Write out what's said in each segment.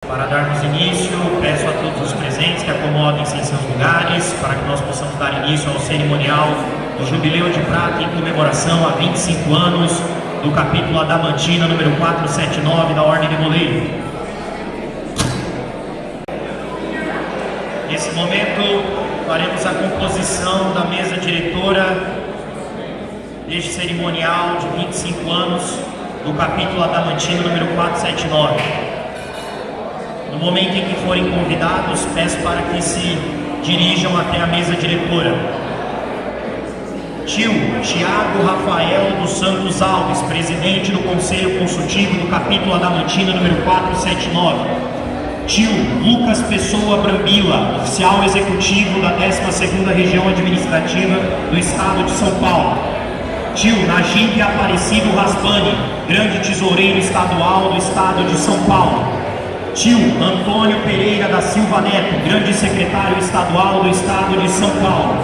Para darmos início, peço a todos os presentes que acomodem-se em seus lugares para que nós possamos dar início ao cerimonial do Jubileu de Prata em comemoração a 25 anos do capítulo Adamantina número 479 da Ordem de Moleiro. Nesse momento, faremos a composição da mesa diretora deste cerimonial de 25 anos do capítulo Adamantina número 479. No momento em que forem convidados, peço para que se dirijam até a mesa diretora. Tio Tiago Rafael dos Santos Alves, presidente do Conselho Consultivo do capítulo Adamantina número 479. Tio Lucas Pessoa Brambila, oficial executivo da 12ª Região Administrativa do Estado de São Paulo. Tio Najib Aparecido Raspani, grande tesoureiro estadual do Estado de São Paulo. Tio Antônio Pereira da Silva Neto, grande secretário estadual do Estado de São Paulo.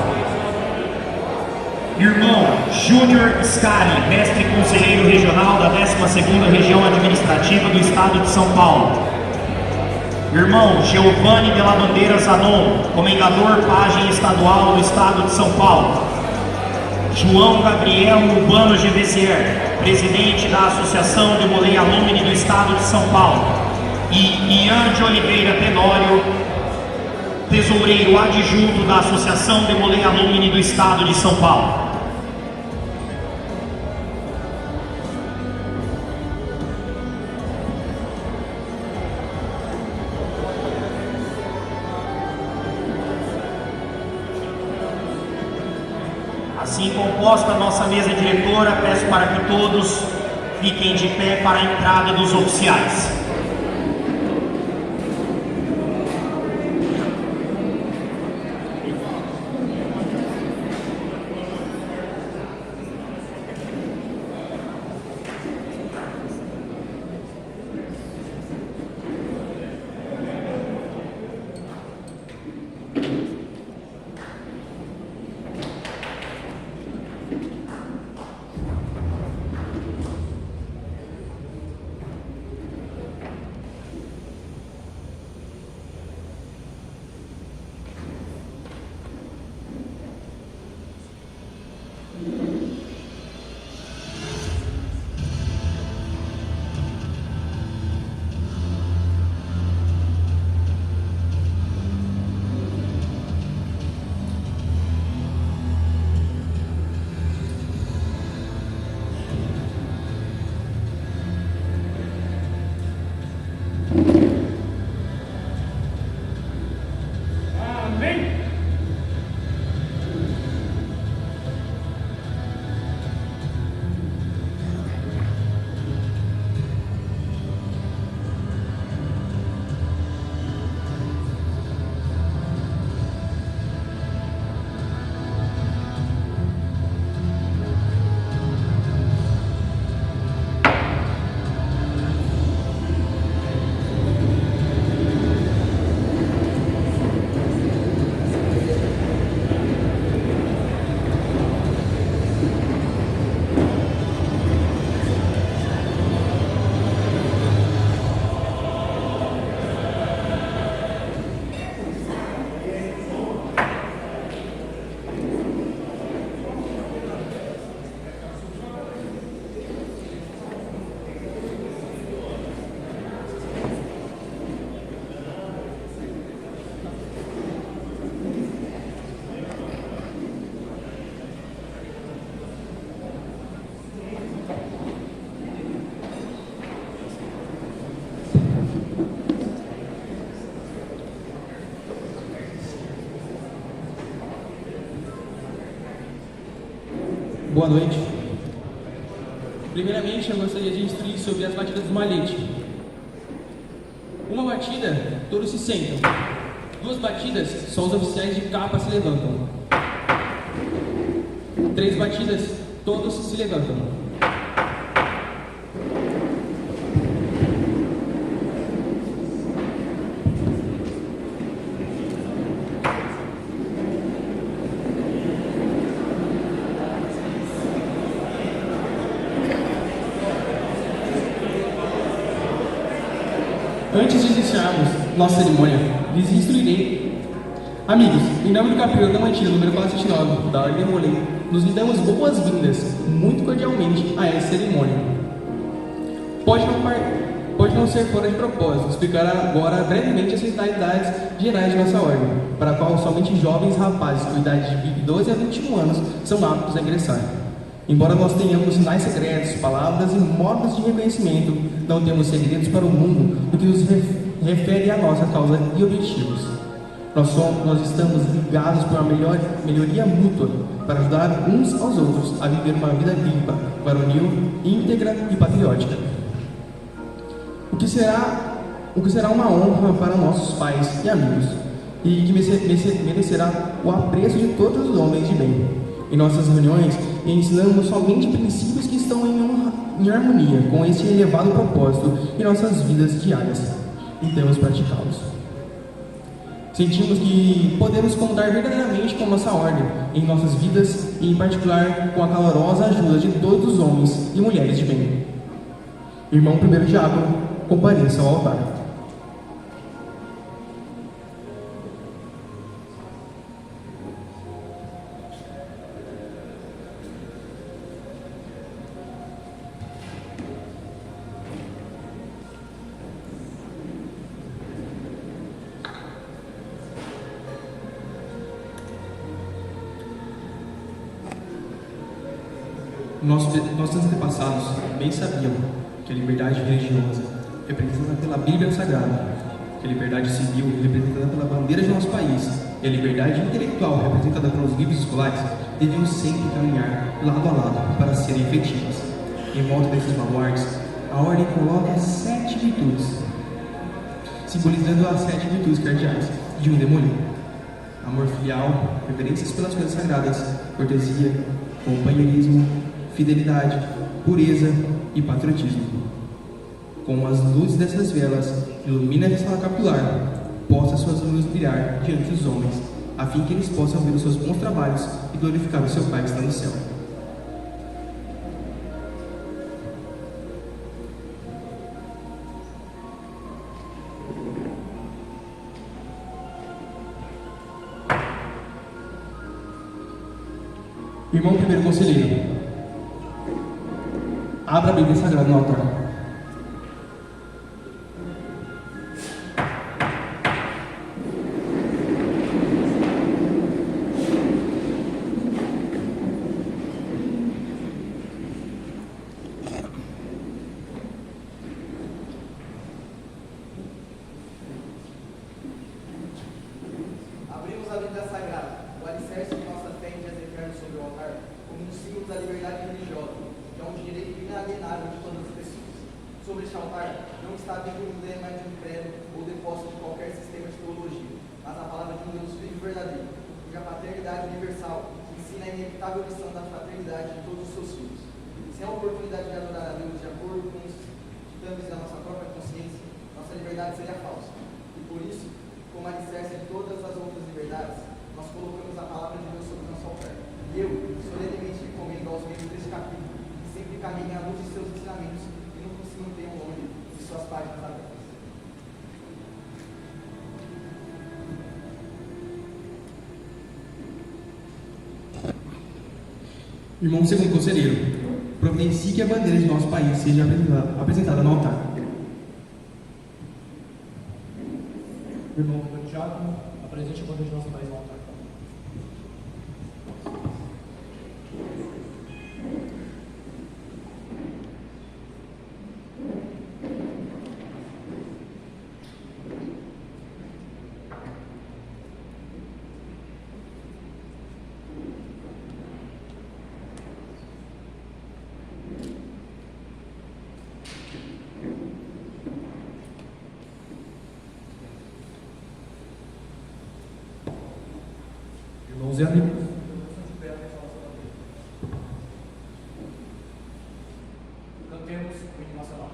Irmão Júnior Scali, mestre conselheiro regional da 12ª Região Administrativa do Estado de São Paulo. Irmão Giovanni de la Bandeira Zanon, comendador pajem estadual do Estado de São Paulo. João Gabriel Urbano Gevesier, presidente da Associação de Molei Alumni do Estado de São Paulo. E Ian de Oliveira Tenório, tesoureiro adjunto da Associação de Molei Alumni do Estado de São Paulo. Assim composta a nossa mesa diretora, peço para que todos fiquem de pé para a entrada dos oficiais. Boa noite. Primeiramente, eu gostaria de instruir sobre as batidas do malhete. Uma batida, todos se sentam. Duas batidas, só os oficiais de capa se levantam. 3 batidas, todos se levantam. Antes de iniciar iniciarmos nossa cerimônia, lhes instruirei. Amigos, em nome do capítulo da Mantilha, número 479, da Ordem Molei, nos lhe damos boas-vindas, muito cordialmente, a essa cerimônia. Pode não ser fora de propósito explicar agora brevemente as finalidades gerais de nossa ordem, para a qual somente jovens rapazes com idade de 12 a 21 anos são aptos a ingressar. Embora nós tenhamos sinais secretos, palavras e modos de reconhecimento, não temos segredos para o mundo no que nos refere à nossa causa e objetivos. Nós estamos ligados por uma melhoria mútua para ajudar uns aos outros a viver uma vida limpa, varonil, íntegra e patriótica. O que será uma honra para nossos pais e amigos, e que merecerá o apreço de todos os homens de bem. Em nossas reuniões, ensinamos somente princípios que estão em harmonia com esse elevado propósito em nossas vidas diárias, e temos praticá-los. Sentimos que podemos contar verdadeiramente com nossa ordem em nossas vidas e, em particular, com a calorosa ajuda de todos os homens e mulheres de bem. Irmão primeiro diácono, compareça ao altar. Nossos antepassados bem sabiam que a liberdade religiosa, representada pela Bíblia Sagrada, que a liberdade civil, representada pela bandeira de nosso país, e a liberdade intelectual, representada pelos livros escolares, deviam sempre caminhar lado a lado para serem efetivas. Em volta desses baluartes, a ordem coloca 7 virtudes, simbolizando as 7 virtudes cardeais de um demônio: amor filial, reverências pelas coisas sagradas, cortesia, companheirismo, fidelidade, pureza e patriotismo. Com as luzes dessas velas, ilumina a sala capilar, possa suas luzes brilhar diante dos homens, a fim que eles possam ver os seus bons trabalhos e glorificar o seu Pai que está no céu. Irmão primeiro conselheiro, abra a Bíblia Sagrada no altar. Abrimos a Bíblia Sagrada, o alicerce de nossa fé em dias eternos sobre o altar, como um símbolo da liberdade religiosa, que é um direito inalienável de todas as pessoas. Sobre este altar não está dentro do lema de um credo ou depósito de qualquer sistema de teologia, mas a palavra de um Deus vivo e verdadeiro, cuja paternidade universal ensina a inevitável lição da fraternidade de todos os seus filhos. Sem a oportunidade de adorar a Deus de acordo com os ditames da nossa própria consciência, nossa liberdade seria falsa. E por isso, como alicerce de todas as outras liberdades, nós colocamos a palavra de Deus sobre o nosso altar. E eu, solenemente, recomendo aos membros deste capítulo que sempre caminhem à luz de seus ensinamentos e não se mantenham longe de suas páginas abertas. Irmão segundo conselheiro, providencie que a bandeira de nosso país seja apresentada no altar. Irmão primeiro diácono, apresente a bandeira de nosso país no altar. Irmãos e amigos, Cantemos o hino nacional.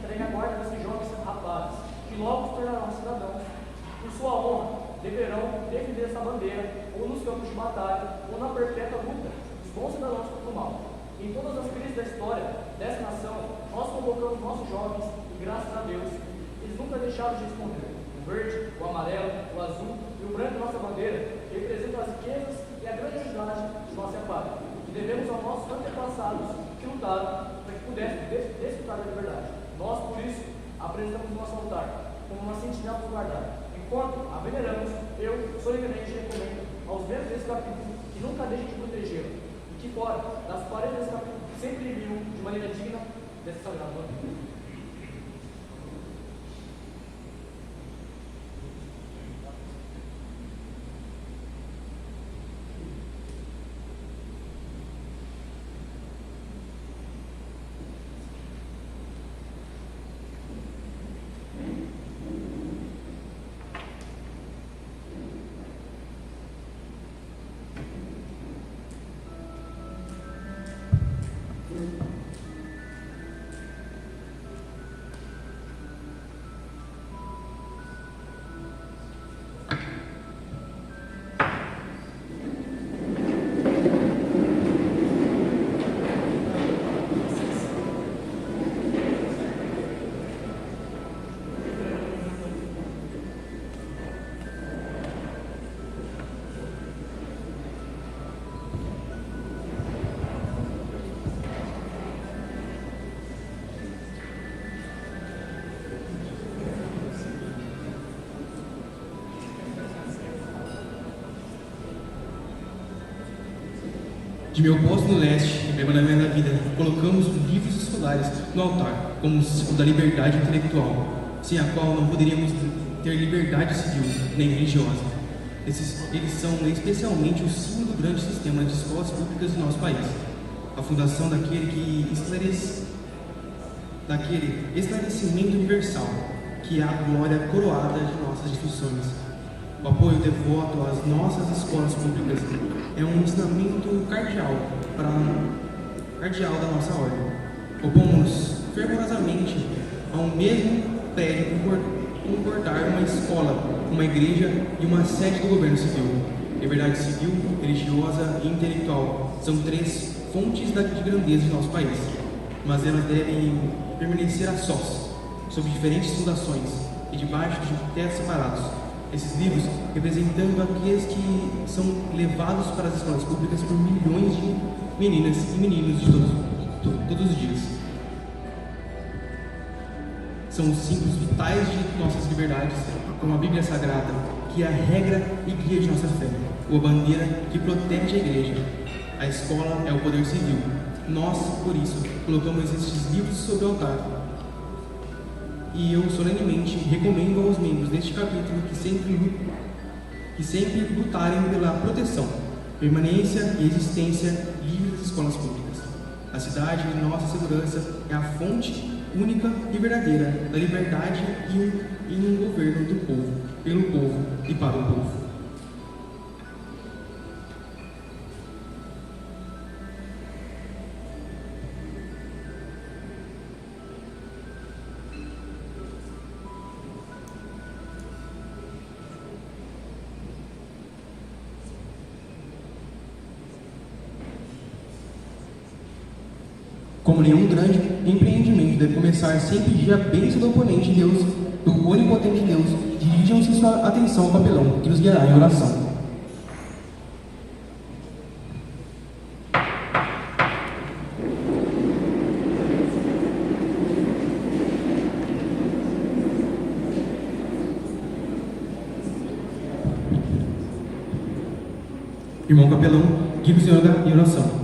entregue a guarda desses jovens rapazes, que logo se tornarão cidadãos. Por sua honra, deverão defender essa bandeira, ou nos campos de batalha, ou na perpétua luta dos bons cidadãos contra o mal. Em todas as crises da história dessa nação, nós convocamos nossos jovens e, graças a Deus, eles nunca deixaram de responder. O verde, o amarelo, o azul e o branco de nossa bandeira representam as riquezas e a grandiosidade de nossa pátria, que devemos aos nossos antepassados que lutaram para que pudéssemos desfrutar da liberdade. Nós, por isso, apresentamos o nosso altar como uma sentinela para guardar. Enquanto a veneramos, eu solenemente recomendo aos membros desse capítulo que nunca deixem de protegê-la e que fora das paredes desse capítulo sempre vivam de maneira digna dessa sagrada bandeira. De meu posto no leste, emblema da vida, colocamos os livros escolares no altar, como símbolo da liberdade intelectual, sem a qual não poderíamos ter liberdade civil nem religiosa. Eles são especialmente o símbolo do grande sistema de escolas públicas do nosso país, a fundação daquele esclarecimento universal, que é a glória coroada de nossas instituições. O apoio devoto às nossas escolas públicas é um ensinamento cardeal da nossa ordem. Opomos-nos fervorosamente ao mesmo prédio concordar uma escola, uma igreja e uma sede do governo civil. Liberdade civil, religiosa e intelectual são três fontes de grandeza de nosso país, mas elas devem permanecer a sós, sob diferentes fundações e debaixo de tetos separados. Esses livros representando aqueles que são levados para as escolas públicas por milhões de meninas e meninos de todos os dias. São os símbolos vitais de nossas liberdades, como a Bíblia Sagrada, que é a regra e guia de nossa fé, ou a bandeira que protege a igreja. A escola é o poder civil. Nós, por isso, colocamos estes livros sobre o altar. E eu solenemente recomendo aos membros deste capítulo que sempre lutarem pela proteção, permanência e existência livre das escolas públicas. A cidade de nossa segurança é a fonte única e verdadeira da liberdade e um governo do povo, pelo povo e para o povo. Como nenhum grande empreendimento deve começar sem pedir a bênção do oponente de Deus, do onipotente Deus, dirijam-se sua atenção ao papelão, que nos guiará em oração. Irmão capelão, guie o Senhor em oração.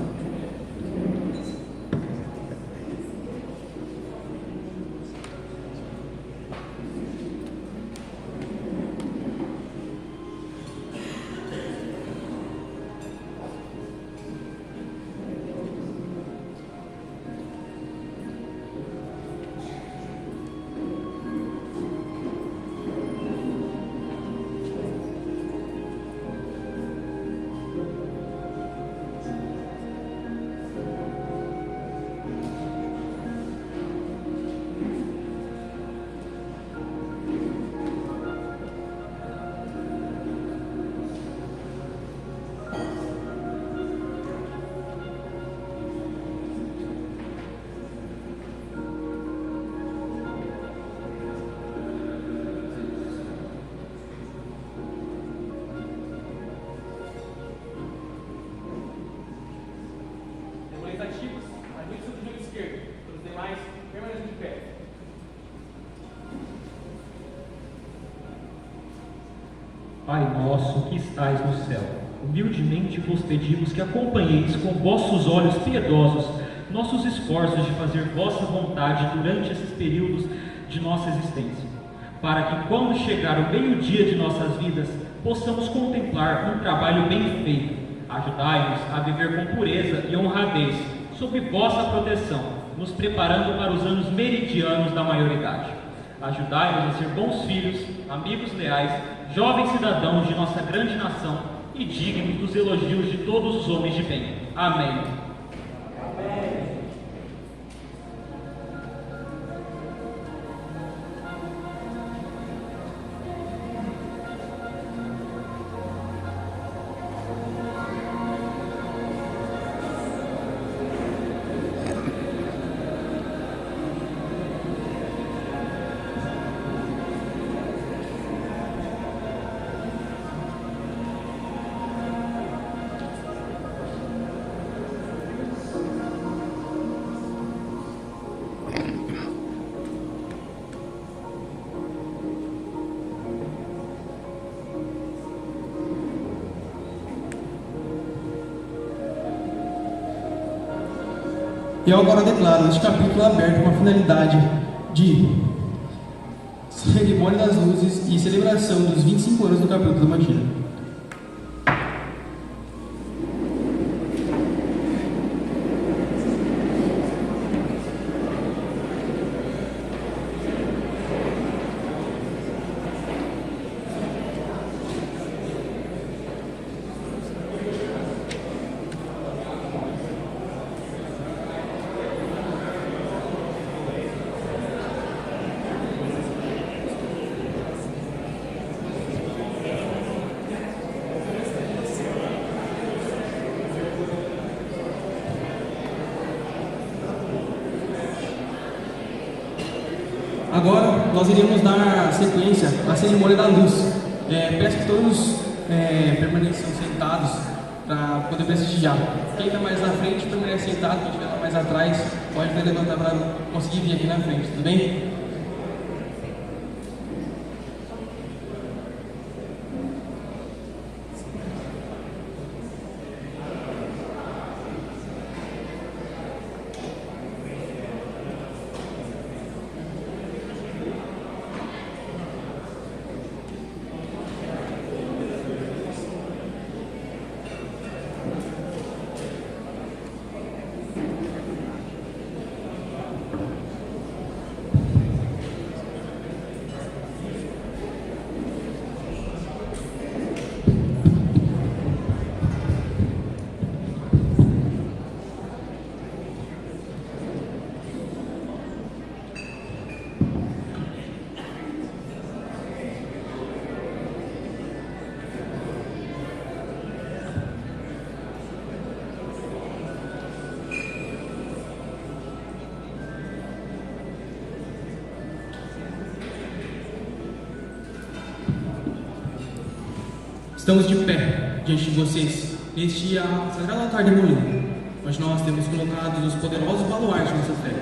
Pai nosso que estais no céu, humildemente vos pedimos que acompanheis com vossos olhos piedosos nossos esforços de fazer vossa vontade durante esses períodos de nossa existência, para que quando chegar o meio-dia de nossas vidas, possamos contemplar um trabalho bem feito. Ajudai-nos a viver com pureza e honradez, sob vossa proteção, nos preparando para os anos meridianos da maioridade. Ajudai-nos a ser bons filhos, amigos leais, jovens cidadãos de nossa grande nação e dignos dos elogios de todos os homens de bem. Amém. Eu agora declaro este capítulo aberto com a finalidade de cerimônia das luzes e celebração dos 25 anos do capítulo da Matina. Agora nós iremos dar sequência à cerimônia da luz. Peço que todos permaneçam sentados para poder prestigiar. Quem está mais na frente permanece sentado, quem estiver mais atrás pode levantar para conseguir vir aqui na frente, tudo bem? Estamos de pé diante de vocês. Este é a Sagrado Altar de Molino, onde nós temos colocado os poderosos baluartes de nossa fé,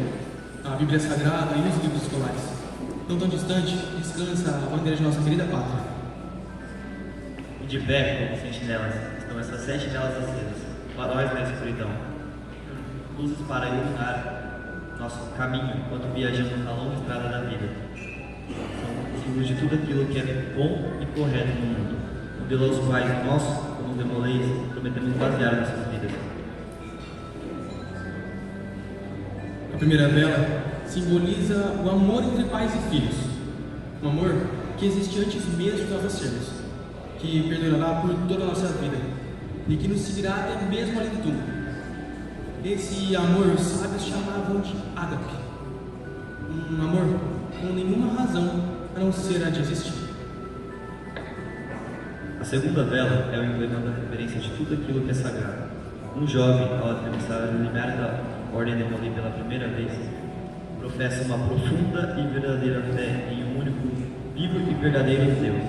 a Bíblia Sagrada e os livros escolares. Não tão distante, descansa a bandeira de nossa querida pátria. E de pé, como sentinelas, estão essas 7 velas acesas, faróis na escuridão, luzes para iluminar nosso caminho enquanto viajamos na longa estrada da vida. São símbolos de tudo aquilo que é bom e correto no mundo, pelos quais nós, como demoleis, prometemos basear nossas vidas. A primeira vela simboliza o amor entre pais e filhos, um amor que existe antes mesmo de nós nascermos, que perdurará por toda a nossa vida e que nos seguirá até mesmo além do túmulo. Esse amor os sábios chamavam de ágape, um amor com nenhuma razão a não ser a de existir. A segunda vela é o emblema da referência de tudo aquilo que é sagrado. Um jovem, ao atravessar o limiar da ordem de Molino pela primeira vez, professa uma profunda e verdadeira fé em um único, vivo e verdadeiro Deus.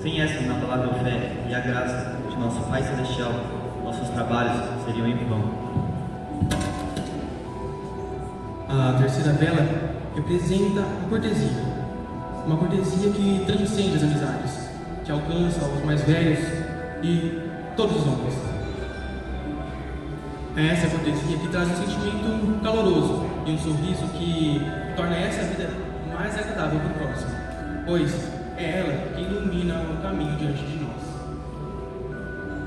Sem essa inabalável fé e a graça de nosso Pai Celestial, nossos trabalhos seriam em vão. A terceira vela representa a cortesia, uma cortesia que transcende as amizades, que alcança os mais velhos e todos os homens. É essa cortesia que traz um sentimento caloroso e um sorriso que torna essa vida mais agradável para o próximo, pois é ela que ilumina o caminho diante de nós.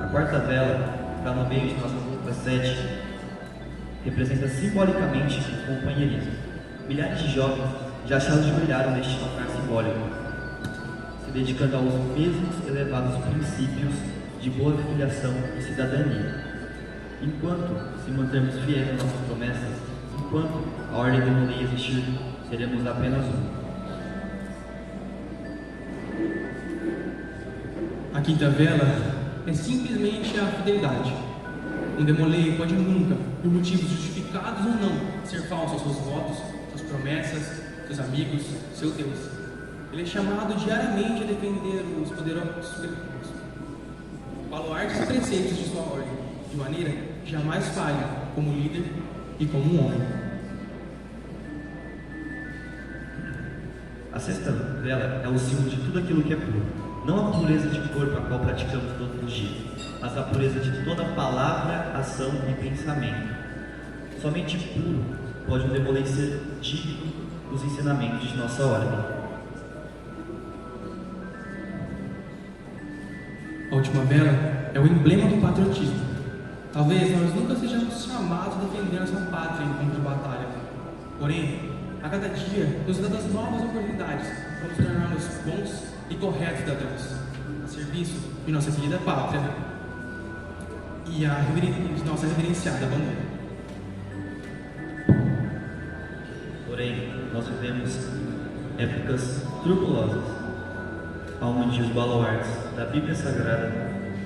A quarta vela, que está no meio de nossas outras 7, representa simbolicamente o companheirismo. Milhares de jovens já se ajoelharam neste altar simbólico, se dedicando aos mesmos elevados princípios de boa filiação e cidadania. Enquanto se mantermos fiéis às nossas promessas, enquanto a ordem do mundo existir, seremos apenas um. A quinta vela é simplesmente a fidelidade. Um Demolei pode nunca, por motivos justificados ou não, ser falso aos seus votos, suas promessas, seus amigos, seu Deus. Ele é chamado diariamente a defender os poderosos baluartes e preceitos de sua ordem, de maneira que jamais falhe como líder e como um homem. A sexta vela é o símbolo de tudo aquilo que é puro. Não a pureza de corpo a qual praticamos todos os dias, mas a pureza de toda palavra, ação e pensamento. Somente puro pode um Demolei ser digno dos ensinamentos de nossa ordem. A última vela é o emblema do patriotismo. Talvez nós nunca sejamos chamados a defender nossa pátria em campo de batalha. Porém, a cada dia nos dá das novas oportunidades para nos tornarmos bons e corretos cidadãos, a serviço de nossa querida pátria e de nossa reverenciada bandeira. Porém, nós vivemos épocas turbulosas, onde os baluartes da Bíblia Sagrada,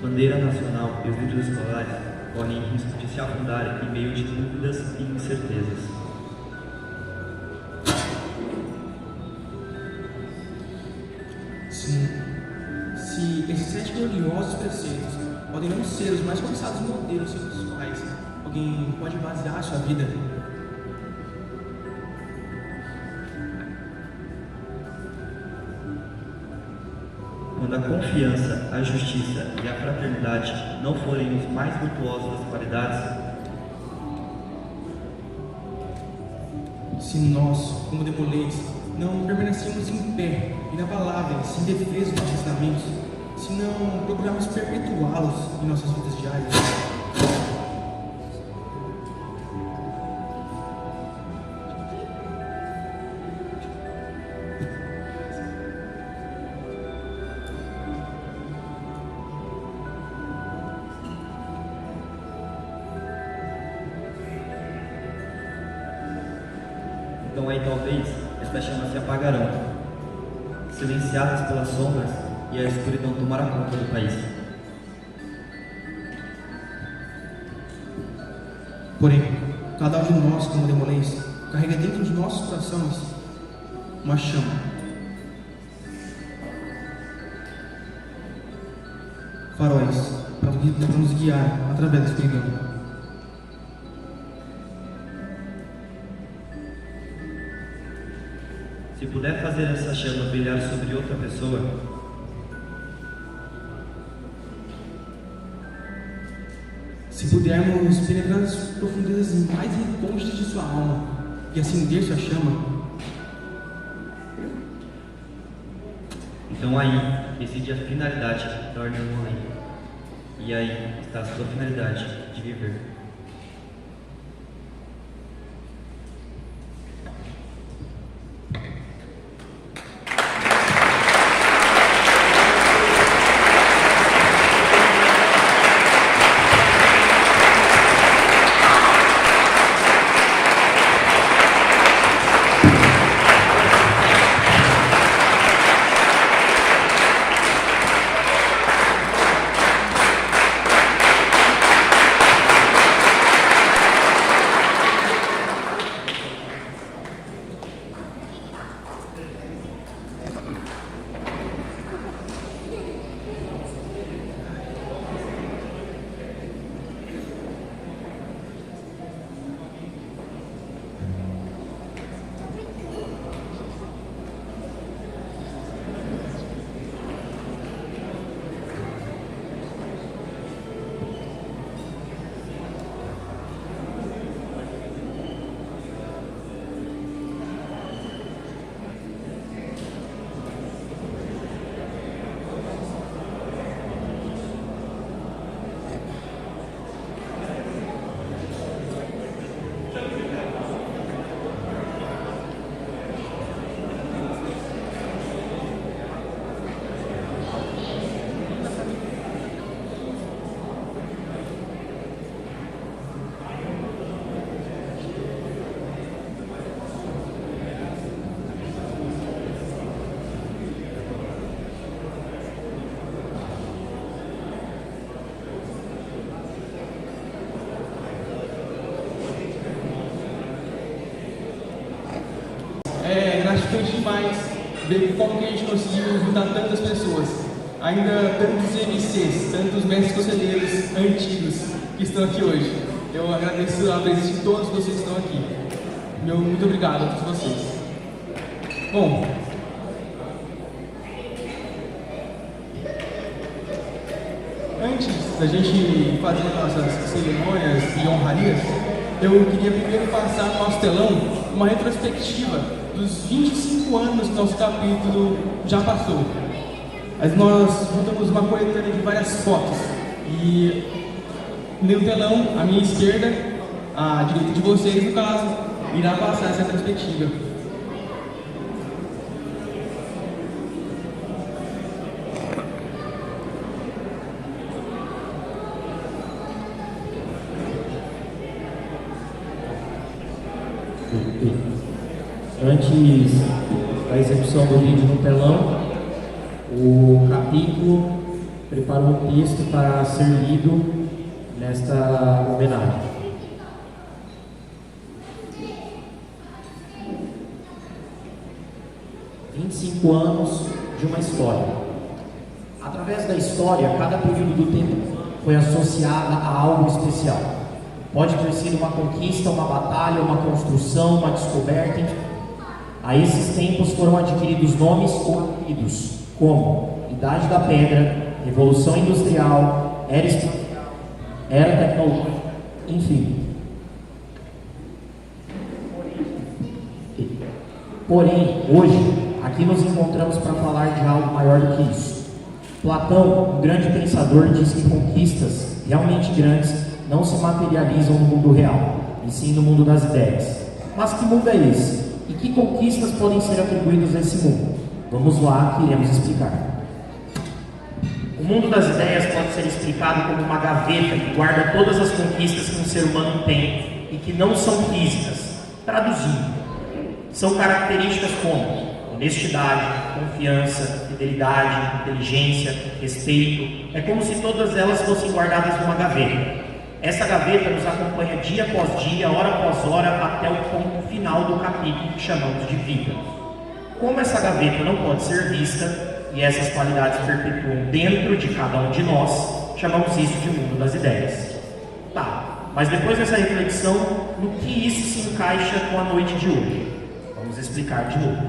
bandeira nacional e os livros escolares correm risco de se afundarem em meio de dúvidas e incertezas. Se esses 7 gloriosos preceitos podem não ser os mais cobiçados modelos sobre os quais alguém pode basear sua vida, quando a confiança, a justiça e a fraternidade não forem os mais virtuosos das qualidades, se nós, como Demoleis, não permanecemos em pé, inabaláveis, em defesa dos ensinamentos, se não procurarmos perpetuá-los em nossas vidas diárias, então aí talvez estas chamas se apagarão, silenciadas pelas sombras, e a escuridão tomará conta do país. porém, cada um de nós, como Demoleis, carrega dentro de nossos corações uma chama. Faróis para nos guiar através da escuridão. Se puder fazer essa chama brilhar sobre outra pessoa, se pudermos penetrar nas profundezas mais recônditas de sua alma e acender sua chama, então aí reside a finalidade da ordem Demolei. E aí está a sua finalidade de viver. é gratificante demais ver como que a gente conseguiu juntar tantas pessoas, ainda tantos MCs, tantos mestres conselheiros antigos que estão aqui hoje. Eu agradeço a presença de todos vocês que estão aqui. Muito obrigado a todos vocês. Bom, antes da gente fazer nossas cerimônias e honrarias, eu queria primeiro passar no nosso telão uma retrospectiva dos 25 anos que nosso capítulo já passou. Mas nós juntamos uma coletânea de várias fotos e no telão, à minha esquerda, à direita de vocês, no caso, irá passar essa retrospectiva. Antes da execução do vídeo no telão, o capítulo preparou um texto para ser lido nesta homenagem. "25 anos de uma história. Através da história, cada período do tempo foi associada a algo especial. Pode ter sido uma conquista, uma batalha, uma construção, uma descoberta, enfim. A esses tempos foram adquiridos nomes ou apelidos, como Idade da Pedra, Revolução Industrial, Era Espacial, Era Tecnológica, enfim. Porém, hoje, aqui nos encontramos para falar de algo maior do que isso. Platão, um grande pensador, diz que conquistas realmente grandes não se materializam no mundo real, e sim no mundo das ideias. Mas que mundo é esse? E que conquistas podem ser atribuídas a esse mundo? Vamos lá, que iremos explicar. O mundo das ideias pode ser explicado como uma gaveta que guarda todas as conquistas que um ser humano tem e que não são físicas. Traduzindo, são características como honestidade, confiança, fidelidade, inteligência, respeito. É como se todas elas fossem guardadas numa gaveta. Essa gaveta nos acompanha dia após dia, hora após hora, até o ponto final do capítulo que chamamos de vida. Como essa gaveta não pode ser vista, e essas qualidades perpetuam dentro de cada um de nós, chamamos isso de mundo das ideias. Tá, mas depois dessa reflexão, no que isso se encaixa com a noite de hoje? Vamos explicar de novo.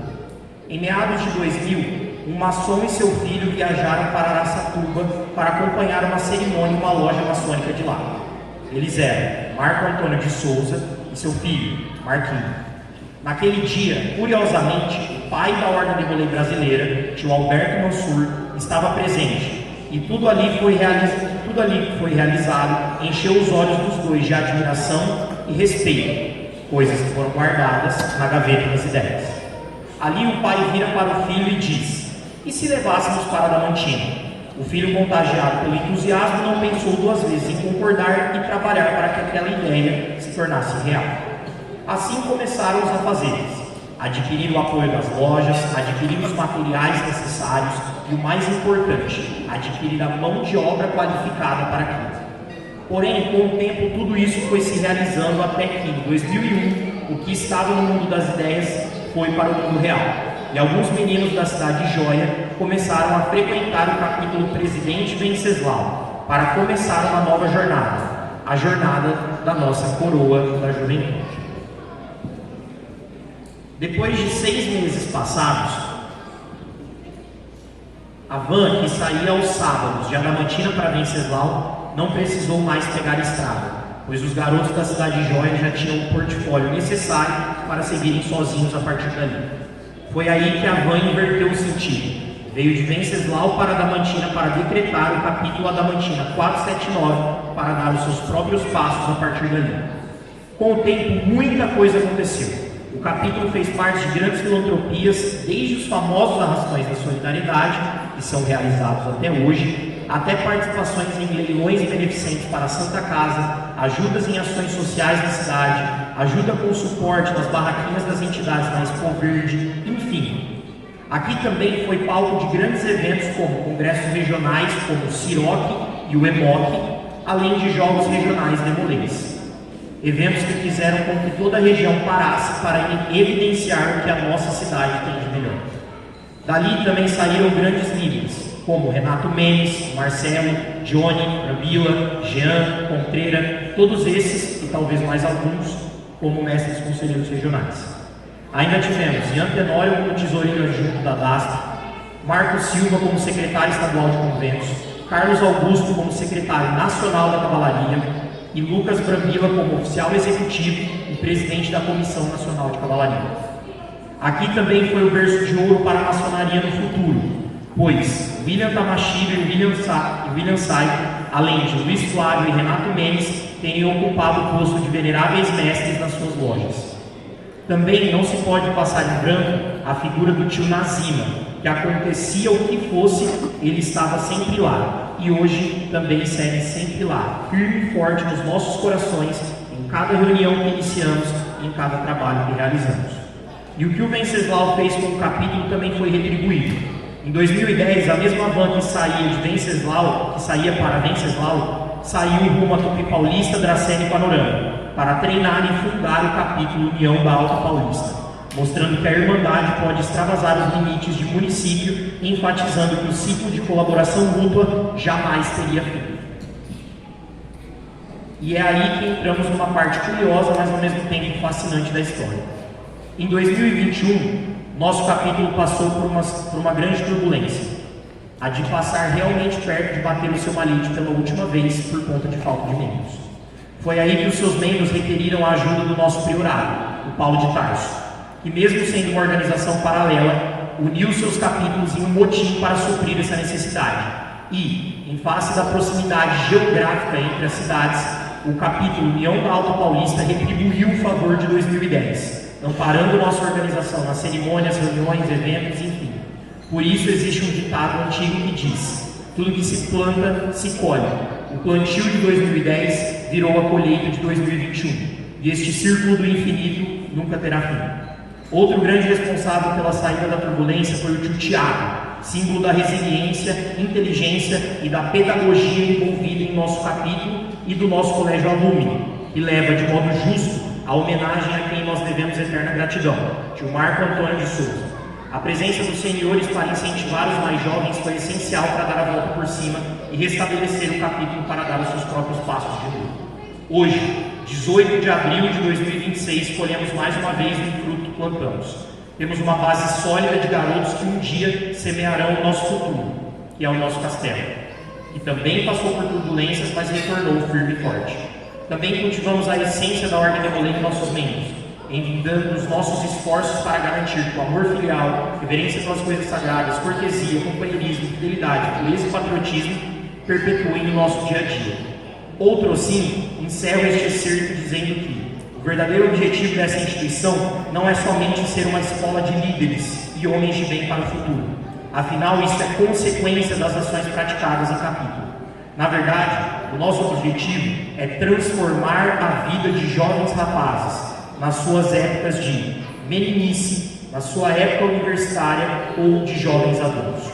Em meados de 2000, um maçom e seu filho viajaram para Araçatuba para acompanhar uma cerimônia em uma loja maçônica de lá. Eles eram Marco Antônio de Souza e seu filho, Marquinhos. Naquele dia, curiosamente, o pai da Ordem de Rolê Brasileira, tio Alberto Mansur, estava presente, e tudo ali que foi realizado encheu os olhos dos dois de admiração e respeito, coisas que foram guardadas na gaveta das ideias. Ali o pai vira para o filho e diz: "E se levássemos para Adamantina?" O filho, contagiado pelo entusiasmo, não pensou duas vezes em concordar e trabalhar para que aquela ideia se tornasse real. Assim começaram os afazeres: adquirir o apoio das lojas, adquirir os materiais necessários e, o mais importante, adquirir a mão de obra qualificada para aquilo. Porém, com o tempo, tudo isso foi se realizando até que, em 2001, o que estava no mundo das ideias foi para o mundo real. E alguns meninos da cidade de Joia começaram a frequentar o capítulo Presidente Venceslau para começar uma nova jornada, a jornada da nossa coroa da juventude. Depois de 6 meses passados, a van que saía aos sábados de Adamantina para Venceslau não precisou mais pegar estrada, pois os garotos da cidade de Joia já tinham o portfólio necessário para seguirem sozinhos a partir dali. Foi aí que a van inverteu o sentido. Veio de Venceslau para Adamantina para decretar o capítulo Adamantina 479 para dar os seus próprios passos a partir dali. Com o tempo, muita coisa aconteceu. O capítulo fez parte de grandes filantropias, desde os famosos arrastões da solidariedade, que são realizados até hoje, até participações em leilões beneficentes para a Santa Casa, ajudas em ações sociais na cidade, ajuda com o suporte das barraquinhas das entidades na Expo Verde, enfim. Aqui também foi palco de grandes eventos como congressos regionais como o CIROC e o EMOC, além de jogos regionais demolês. Eventos que fizeram com que toda a região parasse para evidenciar o que a nossa cidade tem de melhor. Dali também saíram grandes líderes, como Renato Mendes, Marcelo, Johnny, Brambila, Jean, Contreira, todos esses e talvez mais alguns como mestres conselheiros regionais. Ainda tivemos Ian Tenório como tesoureiro adjunto da DASP, Marcos Silva como secretário estadual de conventos, Carlos Augusto como secretário nacional da Cavalaria e Lucas Brambila como oficial executivo e presidente da Comissão Nacional de Cavalaria. Aqui também foi o berço de ouro para a maçonaria no futuro, pois William Tamashiro e William Saito, além de Luiz Flávio e Renato Mendes, têm ocupado o posto de veneráveis mestres nas suas lojas. Também não se pode passar em branco a figura do tio Nazima, que acontecia o que fosse, ele estava sempre lá, e hoje também segue sempre lá, firme e forte nos nossos corações, em cada reunião que iniciamos e em cada trabalho que realizamos. E o que o Venceslau fez com o capítulo também foi retribuído. Em 2010, a mesma van que saía para Venceslau, saiu rumo a Tupi Paulista, Dracena e Panorama, para treinar e fundar o capítulo União da Alta Paulista, mostrando que a Irmandade pode extravasar os limites de município, enfatizando que o ciclo de colaboração mútua jamais teria fim. E é aí que entramos numa parte curiosa, mas ao mesmo tempo fascinante da história. Em 2021, nosso capítulo passou por uma grande turbulência, a de passar realmente perto de bater o seu malite pela última vez por conta de falta de membros. Foi aí que os seus membros requeriram a ajuda do nosso priorado, o Paulo de Tarso, que mesmo sendo uma organização paralela, uniu seus capítulos em um motim para suprir essa necessidade. E, em face da proximidade geográfica entre as cidades, o capítulo União da Alta Paulista retribuiu o favor de 2010, amparando nossa organização nas cerimônias, reuniões, eventos, enfim. Por isso existe um ditado antigo que diz: tudo que se planta, se colhe. O plantio de 2010 virou a colheita de 2021, e este círculo do infinito nunca terá fim. Outro grande responsável pela saída da turbulência foi o tio Tiago, símbolo da resiliência, inteligência e da pedagogia envolvida em nosso capítulo e do nosso colégio alumni, que leva de modo justo a homenagem a quem nós devemos eterna gratidão, tio Marco Antônio de Souza. A presença dos senhores para incentivar os mais jovens foi essencial para dar a volta por cima e restabelecer o capítulo para dar os seus próprios passos de novo. Hoje, 18 de abril de 2026, colhemos mais uma vez um fruto que plantamos. Temos uma base sólida de garotos que um dia semearão o nosso futuro, que é o nosso castelo, que também passou por turbulências, mas retornou firme e forte. Também cultivamos a essência da Ordem Demolei em nossos membros, envidando os nossos esforços para garantir que o amor filial, reverência pelas coisas sagradas, cortesia, companheirismo, fidelidade, pureza e patriotismo perpetuem no nosso dia a dia. Outro assim, encerro este cerco dizendo que o verdadeiro objetivo dessa instituição não é somente ser uma escola de líderes e homens de bem para o futuro. Afinal, isso é consequência das ações praticadas em capítulo. Na verdade, o nosso objetivo é transformar a vida de jovens rapazes nas suas épocas de meninice, na sua época universitária ou de jovens adultos.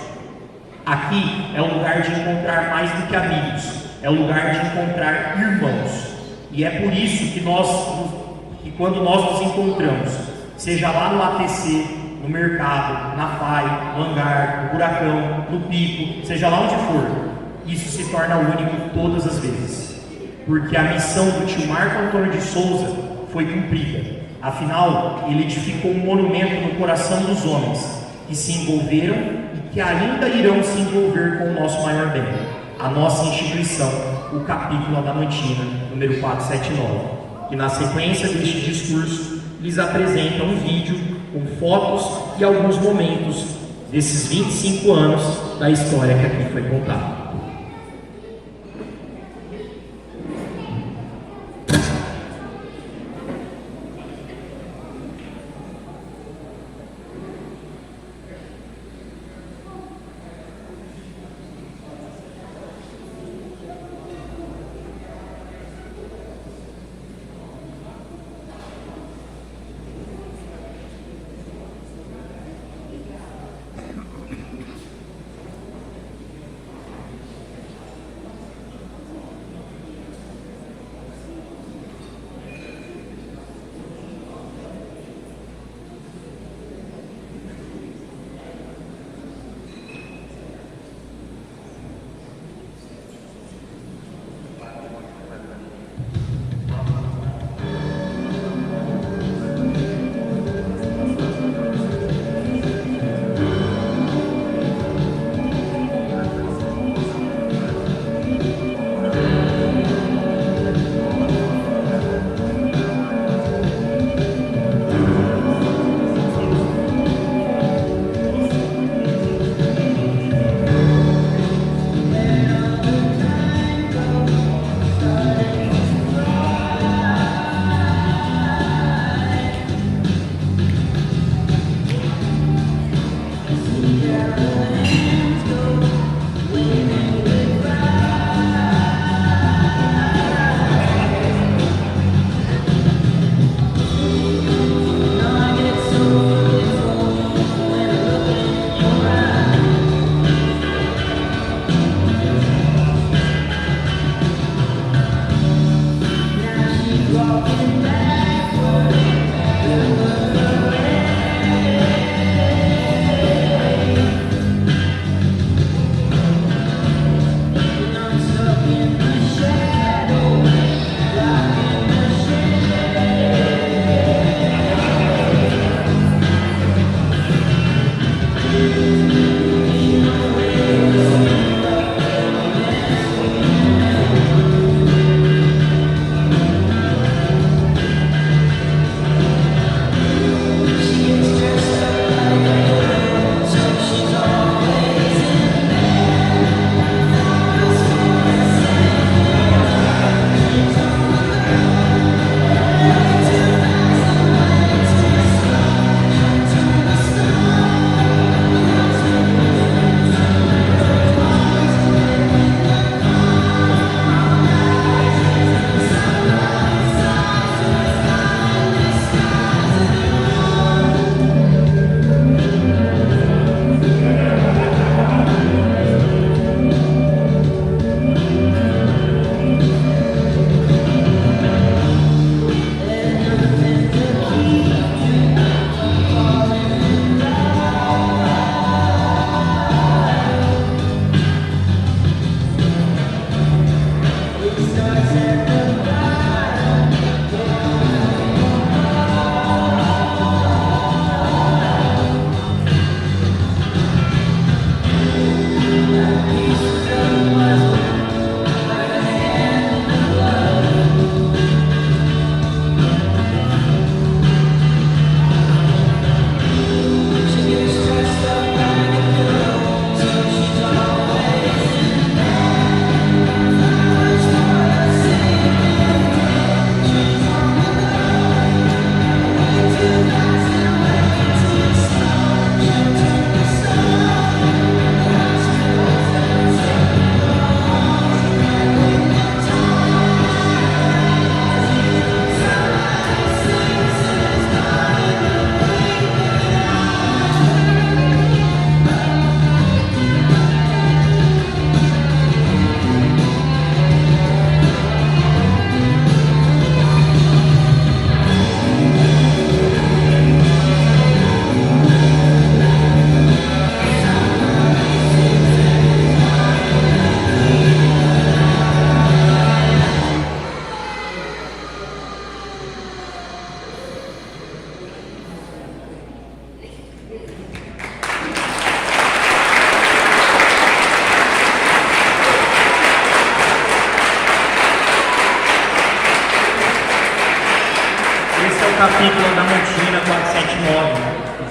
Aqui é o lugar de encontrar mais do que amigos, é o lugar de encontrar irmãos. E é por isso que quando nós nos encontramos, seja lá no ATC, no mercado, na FAI, no hangar, no buracão, no pico, seja lá onde for, isso se torna único todas as vezes. Porque a missão do tio Marco Antônio de Souza foi cumprida. Afinal, ele edificou um monumento no coração dos homens que se envolveram e que ainda irão se envolver com o nosso maior bem, a nossa instituição, o capítulo Adamantina, número 479, que na sequência deste discurso lhes apresenta um vídeo com fotos e alguns momentos desses 25 anos da história que aqui foi contada.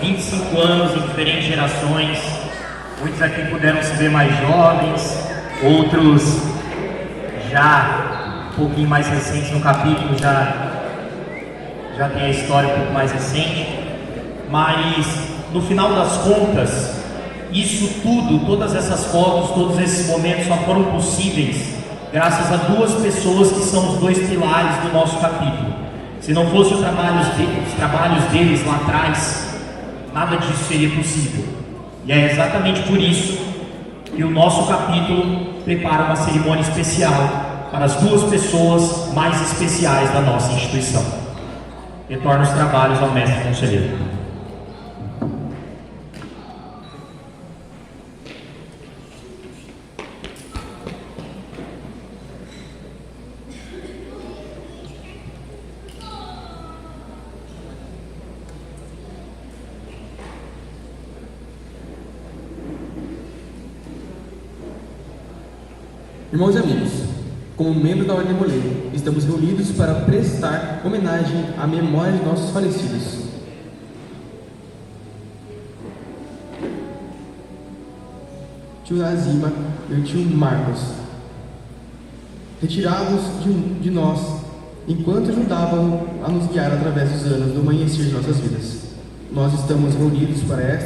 25 anos em diferentes gerações. Muitos aqui puderam se ver mais jovens, outros já um pouquinho mais recentes no capítulo, já tem a história um pouco mais recente. Mas, no final das contas, isso tudo, todas essas fotos, todos esses momentos só foram possíveis graças a duas pessoas que são os dois pilares do nosso capítulo. Se não fossem os trabalhos deles lá atrás, nada disso seria possível. E é exatamente por isso que o nosso capítulo prepara uma cerimônia especial para as duas pessoas mais especiais da nossa instituição. Retorno os trabalhos ao mestre conselheiro. Irmãos e amigos, como membros da Ordem Moleiro, estamos reunidos para prestar homenagem à memória de nossos falecidos. Tio Nazima e o tio Marcos, retirados de nós, enquanto ajudavam a nos guiar através dos anos do amanhecer de nossas vidas. Nós estamos reunidos para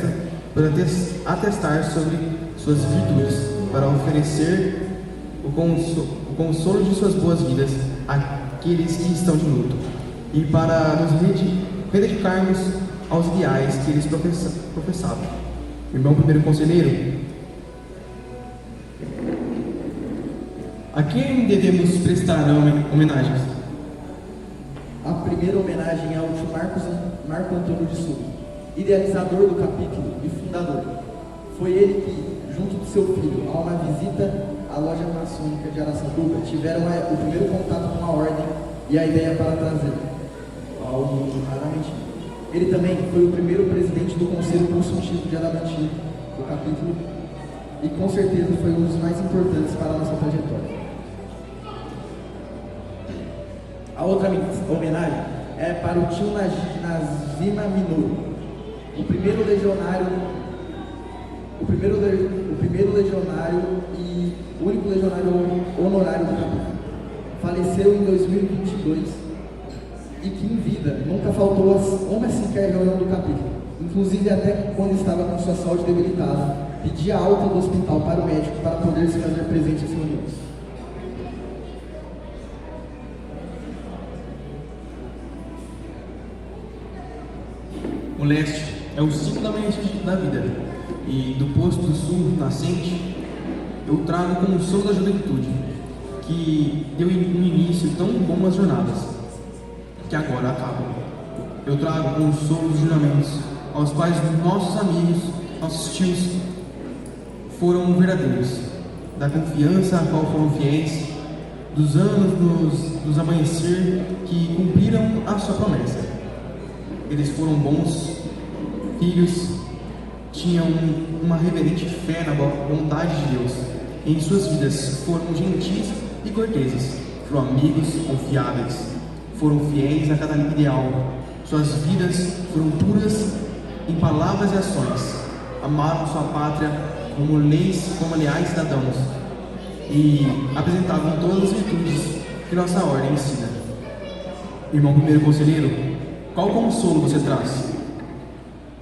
atestar sobre suas virtudes, para oferecer o consolo de suas boas vidas àqueles que estão de luto e para nos rededicarmos aos ideais que eles professavam. Irmão primeiro conselheiro, a quem devemos prestar homenagens? A primeira homenagem é ao tio Marco Antônio de Souza, idealizador do capítulo e fundador. Foi ele que, junto do seu filho, a uma visita à loja maçônica de Araçatuba, tiveram o primeiro contato com a ordem e a ideia para trazer ao mundo Adamantina. Ele também foi o primeiro presidente do Conselho Consultivo de Adamantina, do capítulo, e com certeza foi um dos mais importantes para a nossa trajetória. A outra homenagem é para o tio Nazima Minoru, o primeiro legionário e único legionário honorário do capítulo. Faleceu em 2022 e que em vida nunca faltou uma sequer reunião do capítulo. Inclusive até quando estava com sua saúde debilitada, pedia alta do hospital para o médico para poder se fazer presente às reuniões. O leste é o símbolo da manhã da vida, e do posto do sul nascente, eu trago como o som da juventude, que deu um início tão bom às jornadas, que agora acabam. Eu trago com o som dos juramentos, aos quais nossos amigos, nossos tios, foram verdadeiros, da confiança a qual foram fiéis, dos anos dos amanhecer que cumpriram a sua promessa. Eles foram bons filhos, tinham uma reverente fé na bondade de Deus. Em suas vidas foram gentis e corteses, foram amigos confiáveis, foram fiéis a cada ideal. Suas vidas foram puras em palavras e ações, amaram sua pátria como leais cidadãos e apresentavam todas as virtudes que nossa ordem ensina. Irmão primeiro conselheiro, qual consolo você traz?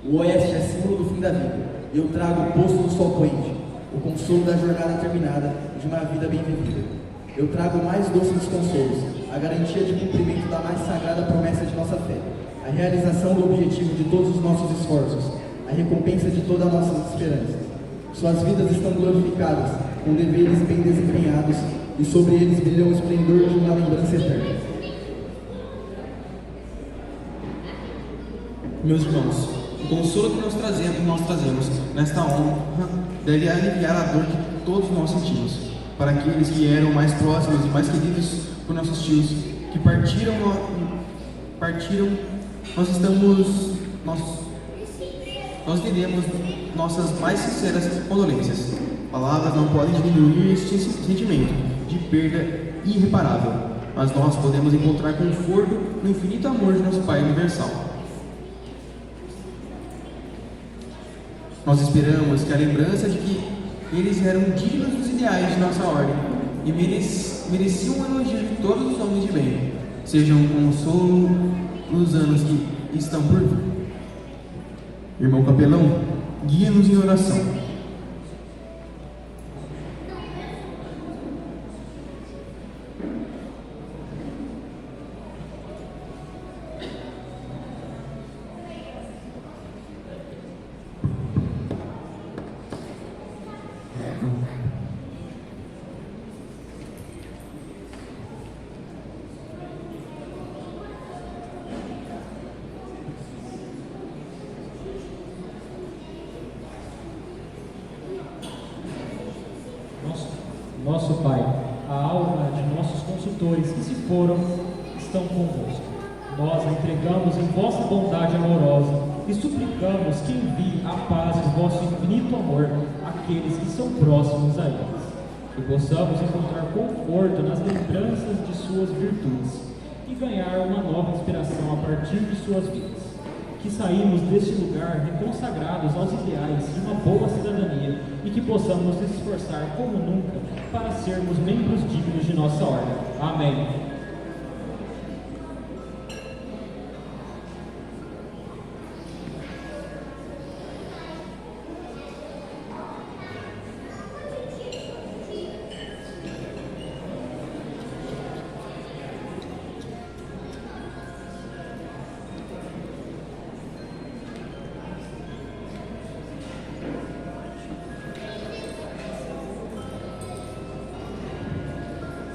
O oeste é símbolo do fim da vida. Eu trago o posto do sol poente, o consolo da jornada terminada de uma vida bem vivida. Eu trago o mais doce dos consolos, a garantia de cumprimento da mais sagrada promessa de nossa fé, a realização do objetivo de todos os nossos esforços, a recompensa de todas as nossas esperanças. Suas vidas estão glorificadas, com deveres bem desempenhados, e sobre eles brilha o esplendor de uma lembrança eterna. Meus irmãos, o consolo que nós trazemos nesta honra deve aliviar a dor que todos nós sentimos. Para aqueles que eram mais próximos e mais queridos por nossos tios, que partiram, nós teremos nossas mais sinceras condolências. Palavras não podem diminuir este sentimento de perda irreparável, mas nós podemos encontrar conforto no infinito amor de nosso Pai Universal. Nós esperamos que a lembrança de que eles eram dignos dos ideais de nossa ordem e mereciam o elogio de todos os homens de bem, sejam um consolo nos anos que estão por vir. Irmão capelão, guia-nos em oração. Nosso Pai, a alma de nossos consultores que se foram estão convosco. Nós a entregamos em vossa bondade amorosa e suplicamos que envie a paz e vosso infinito amor àqueles que são próximos a eles. Que possamos encontrar conforto nas lembranças de suas virtudes e ganhar uma nova inspiração a partir de suas vidas. Que saímos deste lugar reconsagrados aos ideais de uma boa cidadania e que possamos nos esforçar como nunca para sermos membros dignos de nossa ordem. Amém.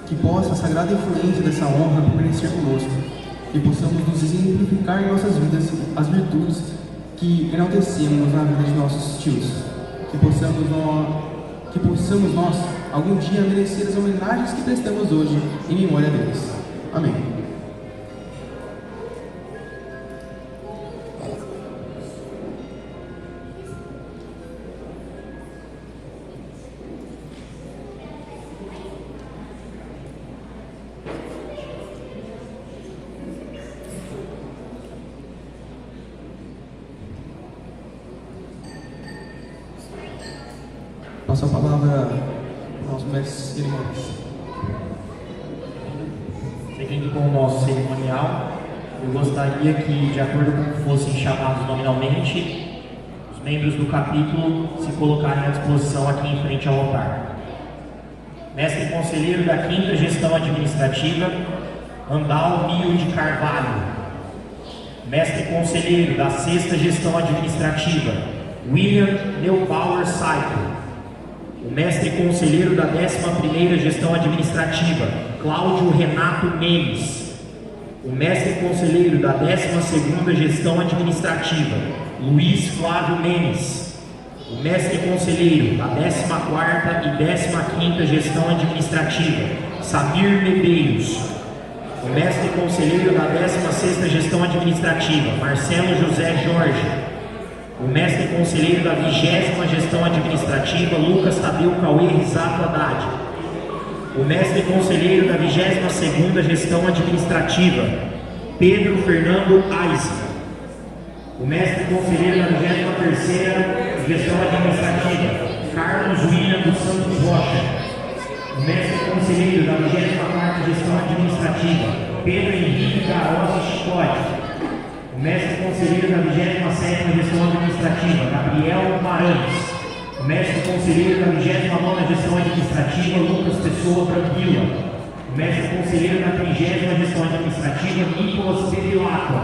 Que possa a sagrada influência dessa honra permanecer conosco e possamos nos exemplificar em nossas vidas as virtudes que enaltecemos na vida de nossos tios. Que possamos nós, algum dia, merecer as homenagens que prestamos hoje em memória deles. Amém. Passo a palavra ao nosso mestre cerimônias. Seguindo com o nosso cerimonial, eu gostaria que, de acordo com que fossem chamados nominalmente, os membros do capítulo se colocarem à disposição aqui em frente ao altar. Mestre Conselheiro da 5ª Gestão Administrativa, Andal Mio de Carvalho. Mestre Conselheiro da 6ª Gestão Administrativa, William Neubauer Saito. O Mestre Conselheiro da 11ª Gestão Administrativa, Cláudio Renato Mendes. O Mestre Conselheiro da 12ª Gestão Administrativa, Luiz Flávio Mendes. O Mestre Conselheiro da 14ª e 15ª Gestão Administrativa, Samir Medeiros. O Mestre Conselheiro da 16ª Gestão Administrativa, Marcelo José Jorge. O Mestre Conselheiro da 20ª Gestão Administrativa, Lucas Tadeu Cauê Risato Haddad. O Mestre Conselheiro da 22ª Gestão Administrativa, Pedro Fernando Aise. O Mestre Conselheiro da 23ª Gestão Administrativa, Carlos William dos Santos Rocha. O Mestre Conselheiro da 24ª Gestão Administrativa, Pedro Henrique Garosa Chicote. O Mestre Conselheiro da 27ª Gestão Administrativa, Gabriel Guimarães. O Mestre Conselheiro da 29ª Gestão Administrativa, Lucas Pessoa Tranquila. O Mestre Conselheiro da 30ª Gestão Administrativa, Nicolas Bevilacqua.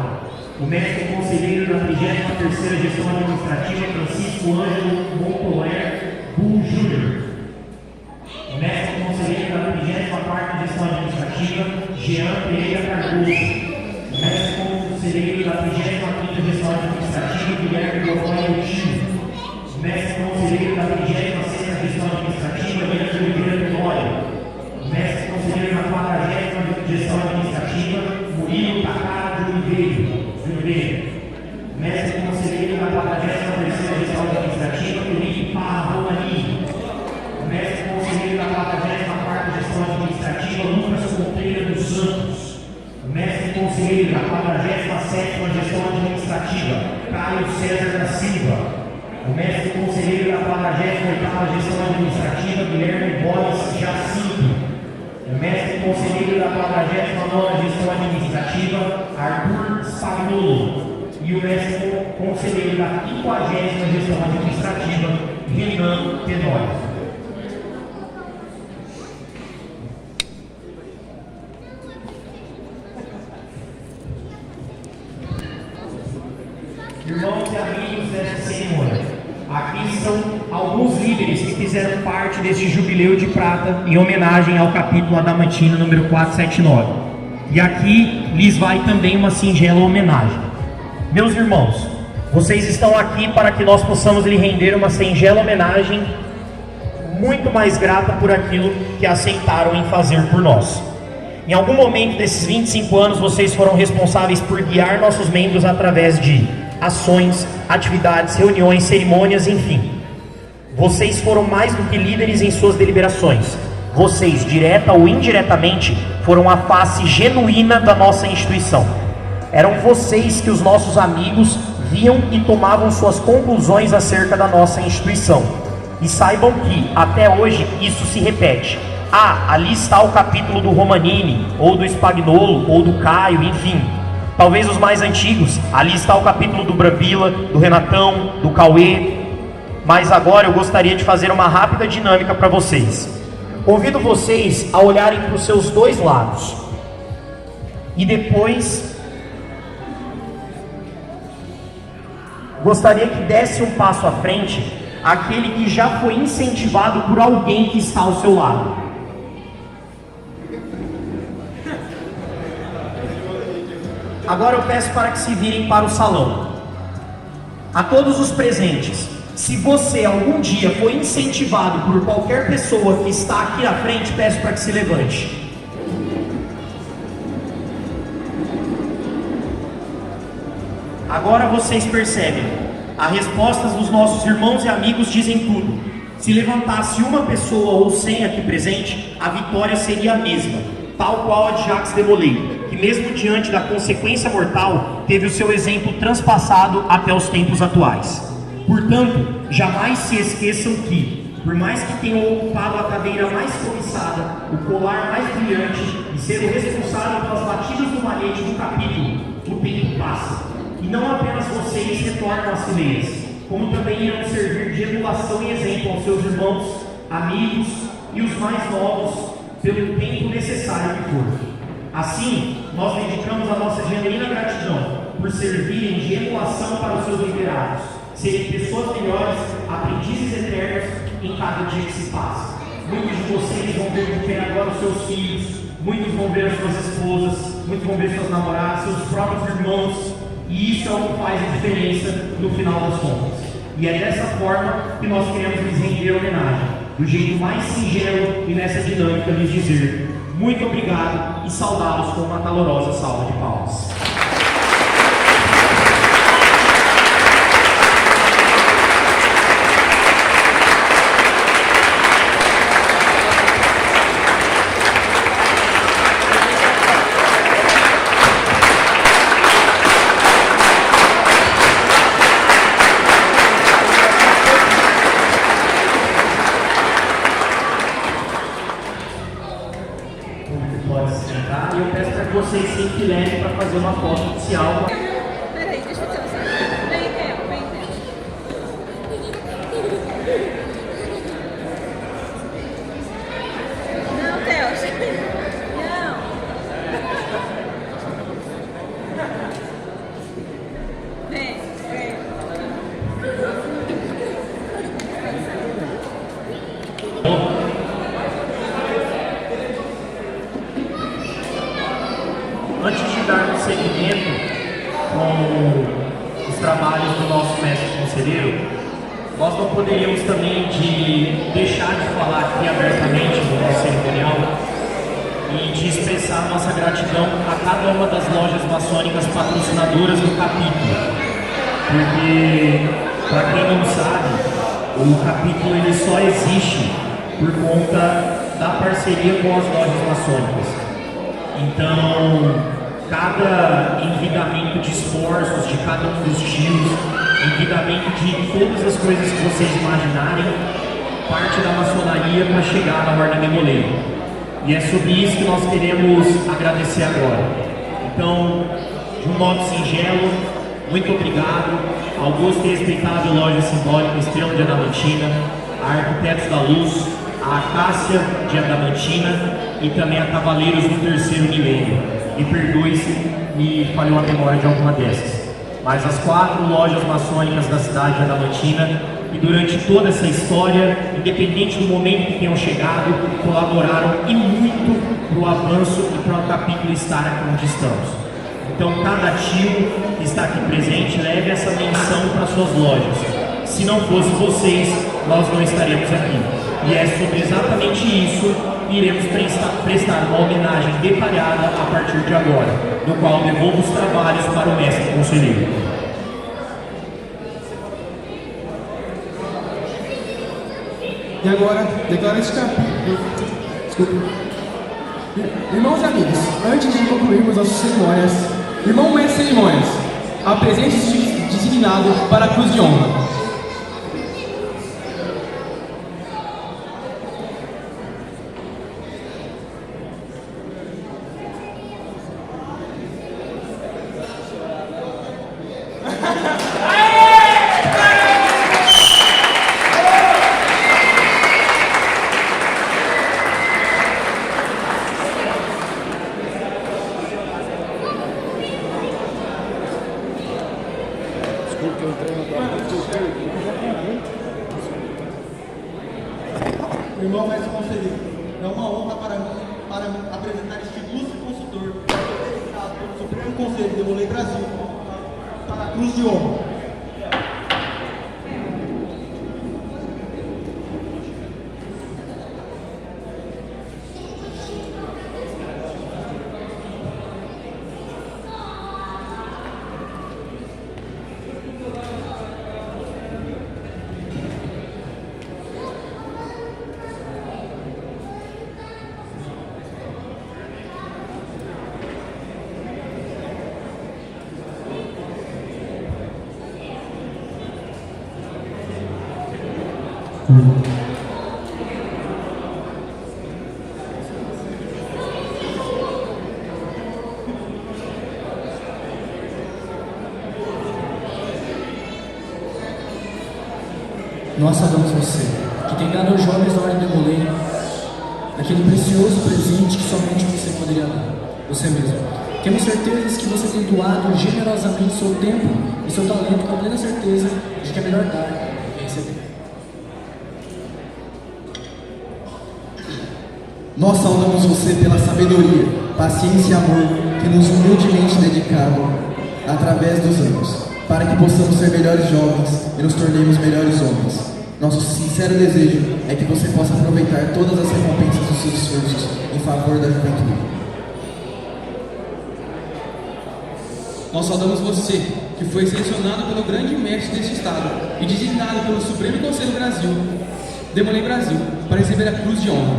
O Mestre Conselheiro da 33ª Gestão Administrativa, Francisco Ângelo Montoler Bull Júnior. O Mestre Conselheiro da 34ª Gestão Administrativa, Jean Pereira Cardoso. O Mestre Conselheiro da 35ª Gestão Administrativa, Guilherme Godoy Tino. O Mestre Conselheiro da 26ª Gestão Administrativa, Leandro Oliveira Tenório. O Mestre Conselheiro da 40ª Gestão Administrativa, Murilo Takara de Oliveira. O Mestre Conselheiro da 43ª Gestão Administrativa, Felipe Parra Romani. O Mestre Conselheiro da 44ª Gestão Administrativa, Lucas Monteiro dos Santos. O Mestre Conselheiro da 47ª Gestão Administrativa, Caio César da Silva. o mestre conselheiro da 48ª Gestão Administrativa, Guilherme Boris Jacinto, o mestre conselheiro da 49ª Gestão Administrativa, Arthur Spagnolo, e o mestre conselheiro da 50ª Gestão Administrativa, Renan Tenório. Irmãos e amigos desta cerimônia, aqui estão alguns líderes que fizeram parte deste jubileu de prata em homenagem ao capítulo Adamantina número 479. E aqui lhes vai também uma singela homenagem. Meus irmãos, vocês estão aqui para que nós possamos lhe render uma singela homenagem muito mais grata por aquilo que aceitaram em fazer por nós. Em algum momento desses 25 anos, vocês foram responsáveis por guiar nossos membros através de ações, atividades, reuniões, cerimônias, enfim. Vocês foram mais do que líderes em suas deliberações. Vocês, direta ou indiretamente, foram a face genuína da nossa instituição. Eram vocês que os nossos amigos viam e tomavam suas conclusões acerca da nossa instituição. E saibam que, até hoje, isso se repete. Ali está o capítulo do Romanini, ou do Spagnolo, ou do Caio, enfim. Talvez os mais antigos, ali está o capítulo do Brambila, do Renatão, do Cauê. Mas agora eu gostaria de fazer uma rápida dinâmica para vocês. Convido vocês a olharem para os seus dois lados. E depois, gostaria que desse um passo à frente aquele que já foi incentivado por alguém que está ao seu lado. Agora eu peço para que se virem para o salão. A todos os presentes, se você algum dia foi incentivado por qualquer pessoa que está aqui à frente, peço para que se levante. Agora vocês percebem, as respostas dos nossos irmãos e amigos dizem tudo. Se levantasse uma pessoa ou 100 aqui presente, a vitória seria a mesma, tal qual a de Jacques de Molay, que mesmo diante da consequência mortal, teve o seu exemplo transpassado até os tempos atuais. Portanto, jamais se esqueçam que, por mais que tenham ocupado a cadeira mais cobiçada, o colar mais brilhante e ser o responsável pelas batidas do malhete do capítulo, o tempo passa. E não apenas vocês retornam às fileiras, como também irão servir de emulação e exemplo aos seus irmãos, amigos e os mais novos, pelo tempo necessário que for. Assim, nós dedicamos a nossa genuína gratidão por servirem de emulação para os seus liderados, serem pessoas melhores, aprendizes eternos em cada dia que se passa. Muitos de vocês vão ver agora os seus filhos, muitos vão ver as suas esposas, muitos vão ver seus namorados, seus próprios irmãos, e isso é o que faz a diferença no final das contas. E é dessa forma que nós queremos lhes render homenagem, do jeito mais singelo e nessa dinâmica lhes dizer muito obrigado e saudá-los com uma calorosa salva de palmas. E eu peço para que vocês se enfileirem para fazer uma foto oficial. Peraí, deixa eu te mostrar. Vem, Theo, vem, Theo. Não, Theo. Não. Vem, vem. Antes de darmos seguimento com os trabalhos do nosso mestre conselheiro, nós não poderíamos também deixar de falar aqui abertamente no nosso cerimonial e de expressar nossa gratidão a cada uma das lojas maçônicas patrocinadoras do capítulo. Porque, para quem não sabe, o capítulo ele só existe por conta da parceria com as lojas maçônicas. Então, cada envidamento de esforços de cada um dos tios endividamento de todas as coisas que vocês imaginarem, parte da maçonaria para chegar na Ordem Demoleiro. E é sobre isso que nós queremos agradecer agora. Então, de um modo singelo, muito obrigado ao gosto e respeitável Loja Simbólica Estrela de Adamantina, a Arquitetos da Luz, a Acácia de Adamantina e também a Cavaleiros do Terceiro Milênio. Me perdoe se me falhou a memória de alguma dessas. Mas as 4 lojas maçônicas da cidade de Adamantina, e durante toda essa história, independente do momento que tenham chegado, colaboraram e muito para o avanço e para o capítulo estar aqui onde estamos. Então, cada tio que está aqui presente, leve essa menção para suas lojas. Se não fosse vocês, nós não estaríamos aqui. E é sobre exatamente isso que iremos prestar uma homenagem detalhada a partir de agora, no qual devolvo os trabalhos para o mestre conselheiro. E agora, declaro este capítulo. Desculpa. Irmãos e amigos, antes de concluirmos nossas cerimônias, irmão mestre de cerimônias, apresente-se designado para a cruz de honra. Irmão mestre conselheiro, é uma honra para mim apresentar este ilustre consultor dedicado pelo Supremo Conselho de Demoleiro Brasil para a cruz de honra. Nós sabemos você, que tem dado aos jovens da Ordem Demoleiro aquele precioso presente que somente você poderia dar, você mesmo. Temos certeza que você tem doado generosamente seu tempo e seu talento, com plena certeza de que é melhor dar do que receber. Nós saudamos você pela sabedoria, paciência e amor que nos humildemente dedicado através dos anos, para que possamos ser melhores jovens e nos tornemos melhores homens. Nosso sincero desejo é que você possa aproveitar todas as recompensas dos seus esforços em favor da juventude. Nós saudamos você, que foi selecionado pelo grande mestre deste estado e designado pelo Supremo Conselho Brasil, Demoleiro Brasil, para receber a cruz de honra,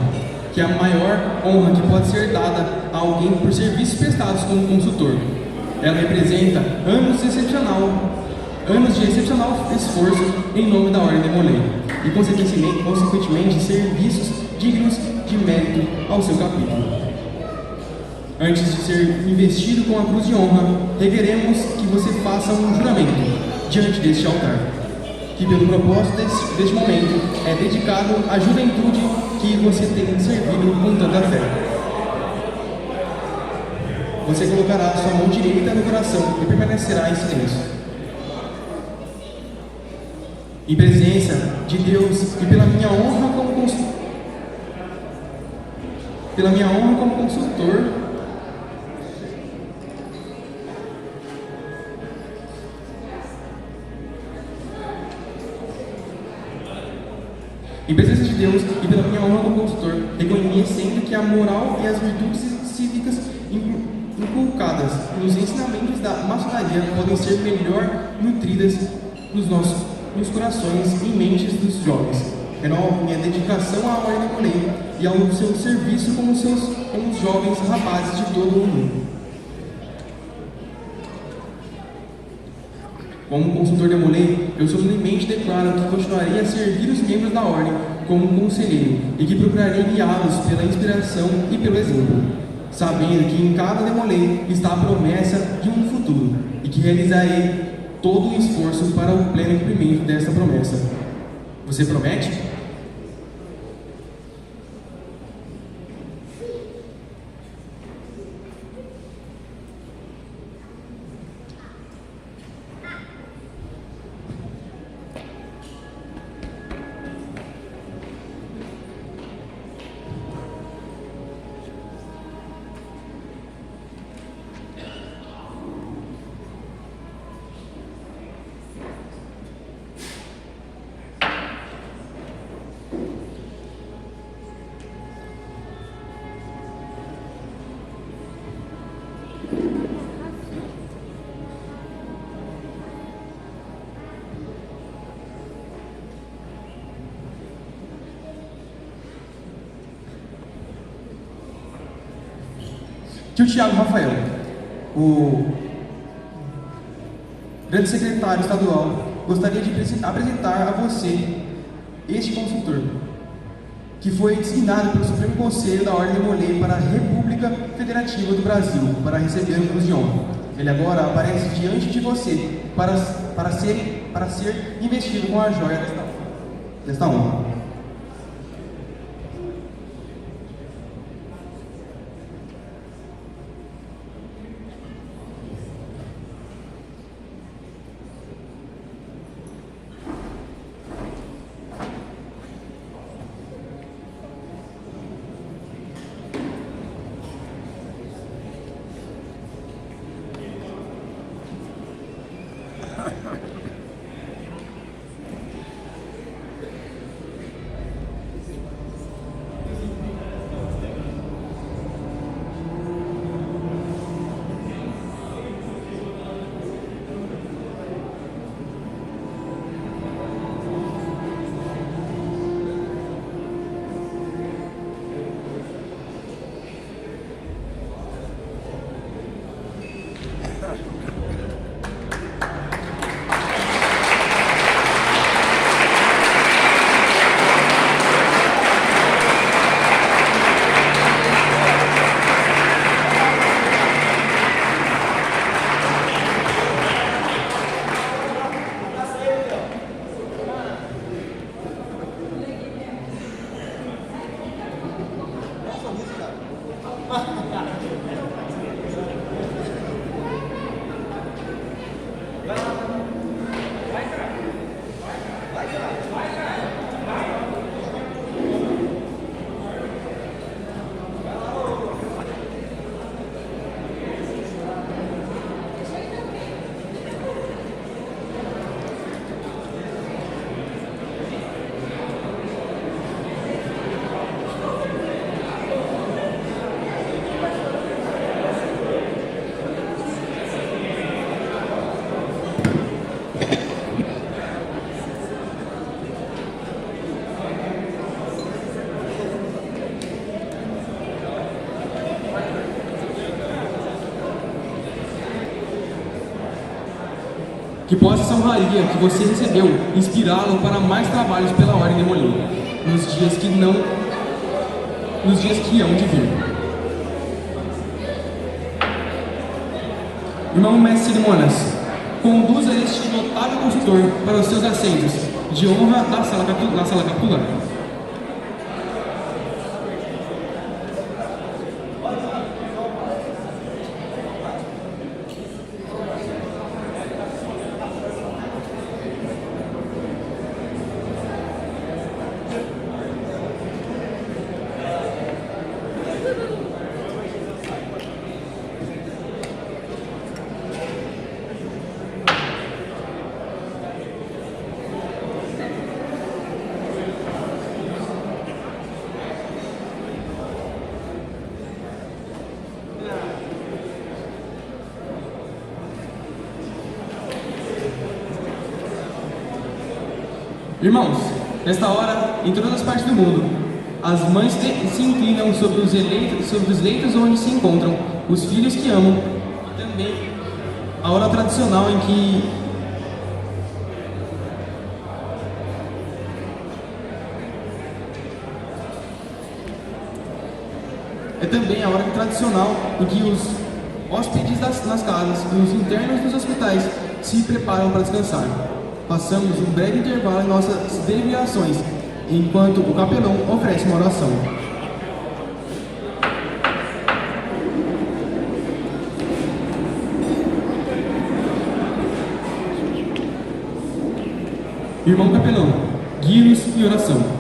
que é a maior honra que pode ser dada a alguém por serviços prestados como consultor. Ela representa anos de excepcional esforço em nome da Ordem Demoleiro e, consequentemente, serviços dignos de mérito ao seu capítulo. Antes de ser investido com a cruz de honra, requeremos que você faça um juramento diante deste altar, que pelo propósito deste momento é dedicado à juventude que você tem servido com tanta fé. Você colocará sua mão direita no coração e permanecerá em silêncio. Em presença de Deus e pela minha honra como consultor, reconhecendo que a moral e as virtudes cívicas inculcadas nos ensinamentos da maçonaria podem ser melhor nutridas nos corações e mentes dos jovens. Renovo minha dedicação à Ordem Demoleiro e ao seu serviço como os jovens rapazes de todo o mundo. Como consultor Demolei, eu solenemente declaro que continuarei a servir os membros da Ordem como conselheiro e que procurarei guiá-los pela inspiração e pelo exemplo, sabendo que em cada Demolei está a promessa de um futuro e que realizarei todo o esforço para o pleno cumprimento desta promessa. Você promete? Tio Tiago Rafael, o grande secretário estadual, gostaria de apresentar a você este consultor, que foi designado pelo Supremo Conselho da Ordem Demolei para a República Federativa do Brasil, para receber o cruz de honra. Ele agora aparece diante de você para ser investido com a joia desta honra. Que possa essa honraria que você recebeu inspirá-lo para mais trabalhos pela Ordem Demolei, nos dias que hão de vir. Irmão mestre de cerimônias, conduza este notável consultor para os seus assentos de honra na sala capitular. Irmãos, nesta hora, em todas as partes do mundo, as mães se inclinam sobre os leitos onde se encontram os filhos que amam, e também a hora tradicional em que é também a hora tradicional em que os hóspedes nas casas e os internos dos hospitais se preparam para descansar. Passamos um breve intervalo em nossas deliberações, enquanto o capelão oferece uma oração. Irmão capelão, guie-nos em oração.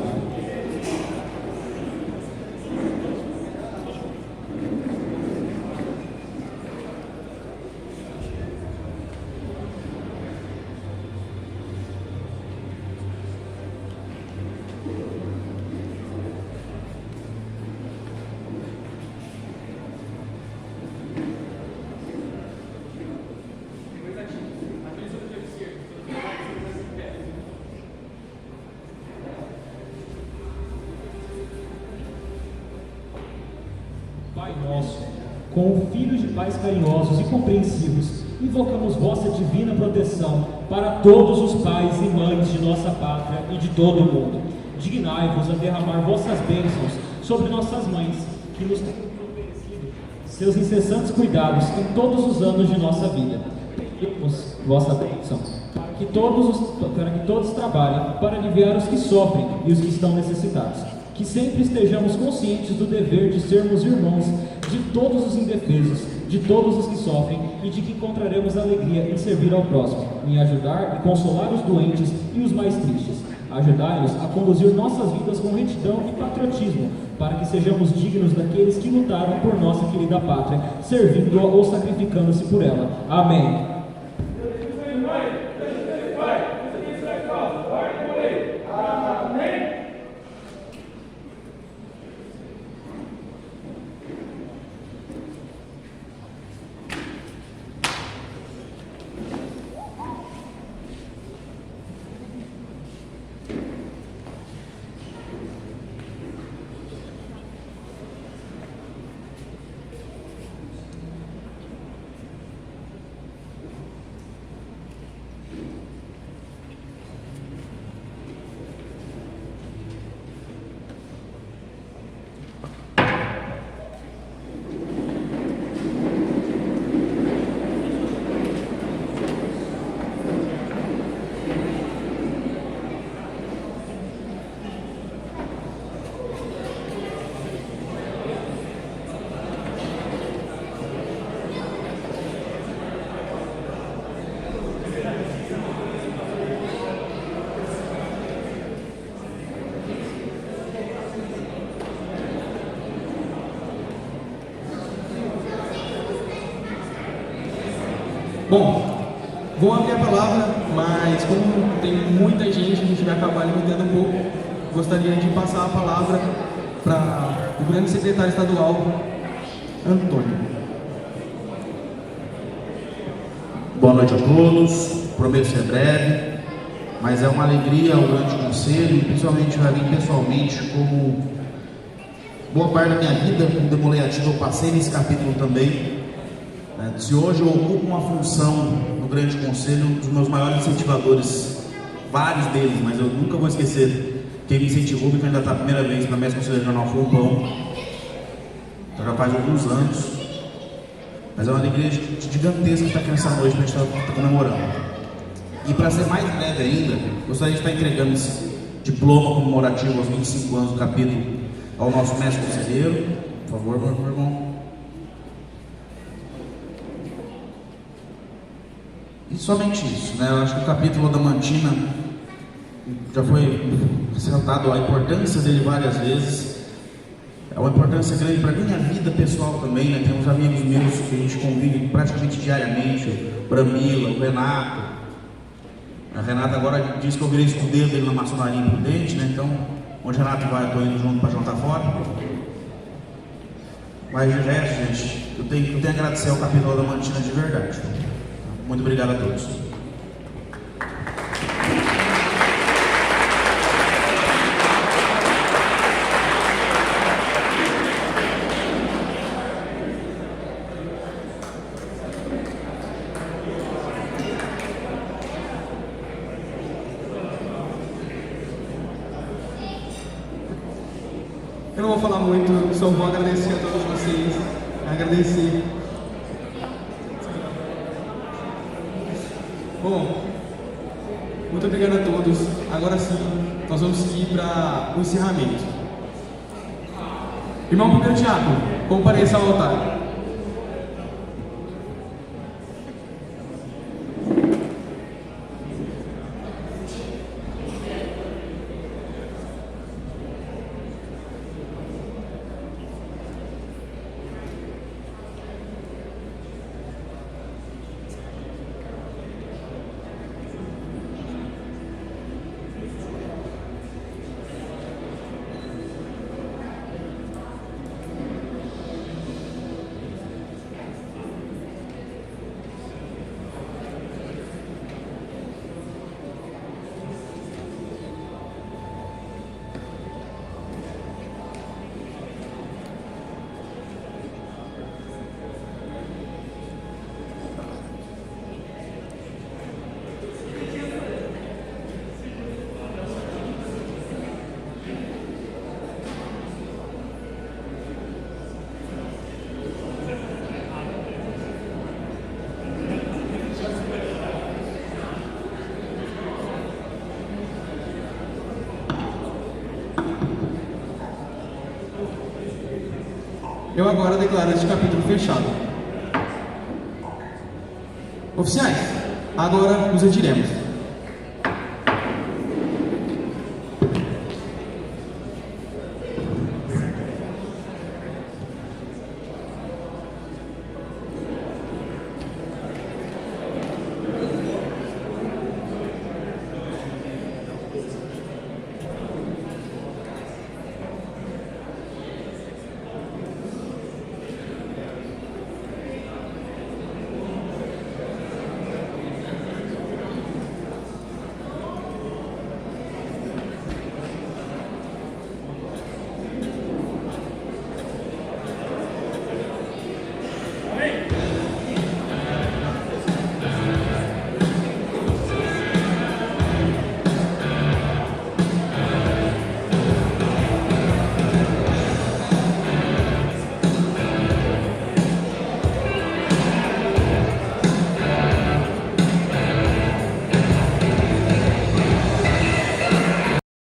Pai nosso, com filhos de pais carinhosos e compreensivos, invocamos vossa divina proteção para todos os pais e mães de nossa pátria e de todo o mundo. Dignai-vos a derramar vossas bênçãos sobre nossas mães, que nos têm oferecido seus incessantes cuidados em todos os anos de nossa vida. Pedimos vossa bênção para que todos trabalhem para aliviar os que sofrem e os que estão necessitados. Que sempre estejamos conscientes do dever de sermos irmãos de todos os indefesos, de todos os que sofrem, e de que encontraremos alegria em servir ao próximo, em ajudar e consolar os doentes e os mais tristes. Ajudai-nos a conduzir nossas vidas com retidão e patriotismo, para que sejamos dignos daqueles que lutaram por nossa querida pátria, servindo-a ou sacrificando-se por ela. Amém. Bom, vou abrir a palavra, mas como tem muita gente, a gente vai acabar limitando um pouco. Gostaria de passar a palavra para o grande secretário estadual, Antônio. Boa noite a todos, prometo ser breve, mas é uma alegria ao grande conselho, principalmente para mim pessoalmente, como boa parte da minha vida como demoletivo eu passei nesse capítulo também. Se hoje eu ocupo uma função no grande conselho, um dos meus maiores incentivadores, vários deles, mas eu nunca vou esquecer quem me incentivou, me candidatar a primeira vez para mestre conselheiro regional foi o Pão, então já faz alguns anos, mas é uma alegria gigantesca estar aqui nessa noite para a gente estar comemorando. E para ser mais breve ainda, gostaria de estar entregando esse diploma comemorativo aos 25 anos do capítulo ao nosso mestre conselheiro. Por favor, meu irmão. E somente isso, né? Eu acho que o capítulo Adamantina já foi ressaltado a importância dele várias vezes. É uma importância grande para a minha vida pessoal também, né? Tem uns amigos meus que a gente convive praticamente diariamente, o Bramila, o Renato. A Renata agora diz que eu virei escudeiro dele na maçonaria imprudente, né? Então, onde o Renato vai, eu estou indo junto para jantar fora. Mas de resto, gente, eu tenho que agradecer ao capítulo Adamantina de verdade. Muito obrigado a todos. Eu não vou falar muito, só vou agradecer a todos vocês. Agradecer. Bom, muito obrigado a todos. Agora sim, nós vamos seguir para o encerramento. Irmão primeiro diácono, compareça ao altar. Eu agora declaro este capítulo fechado. Oficiais, agora nos retiremos.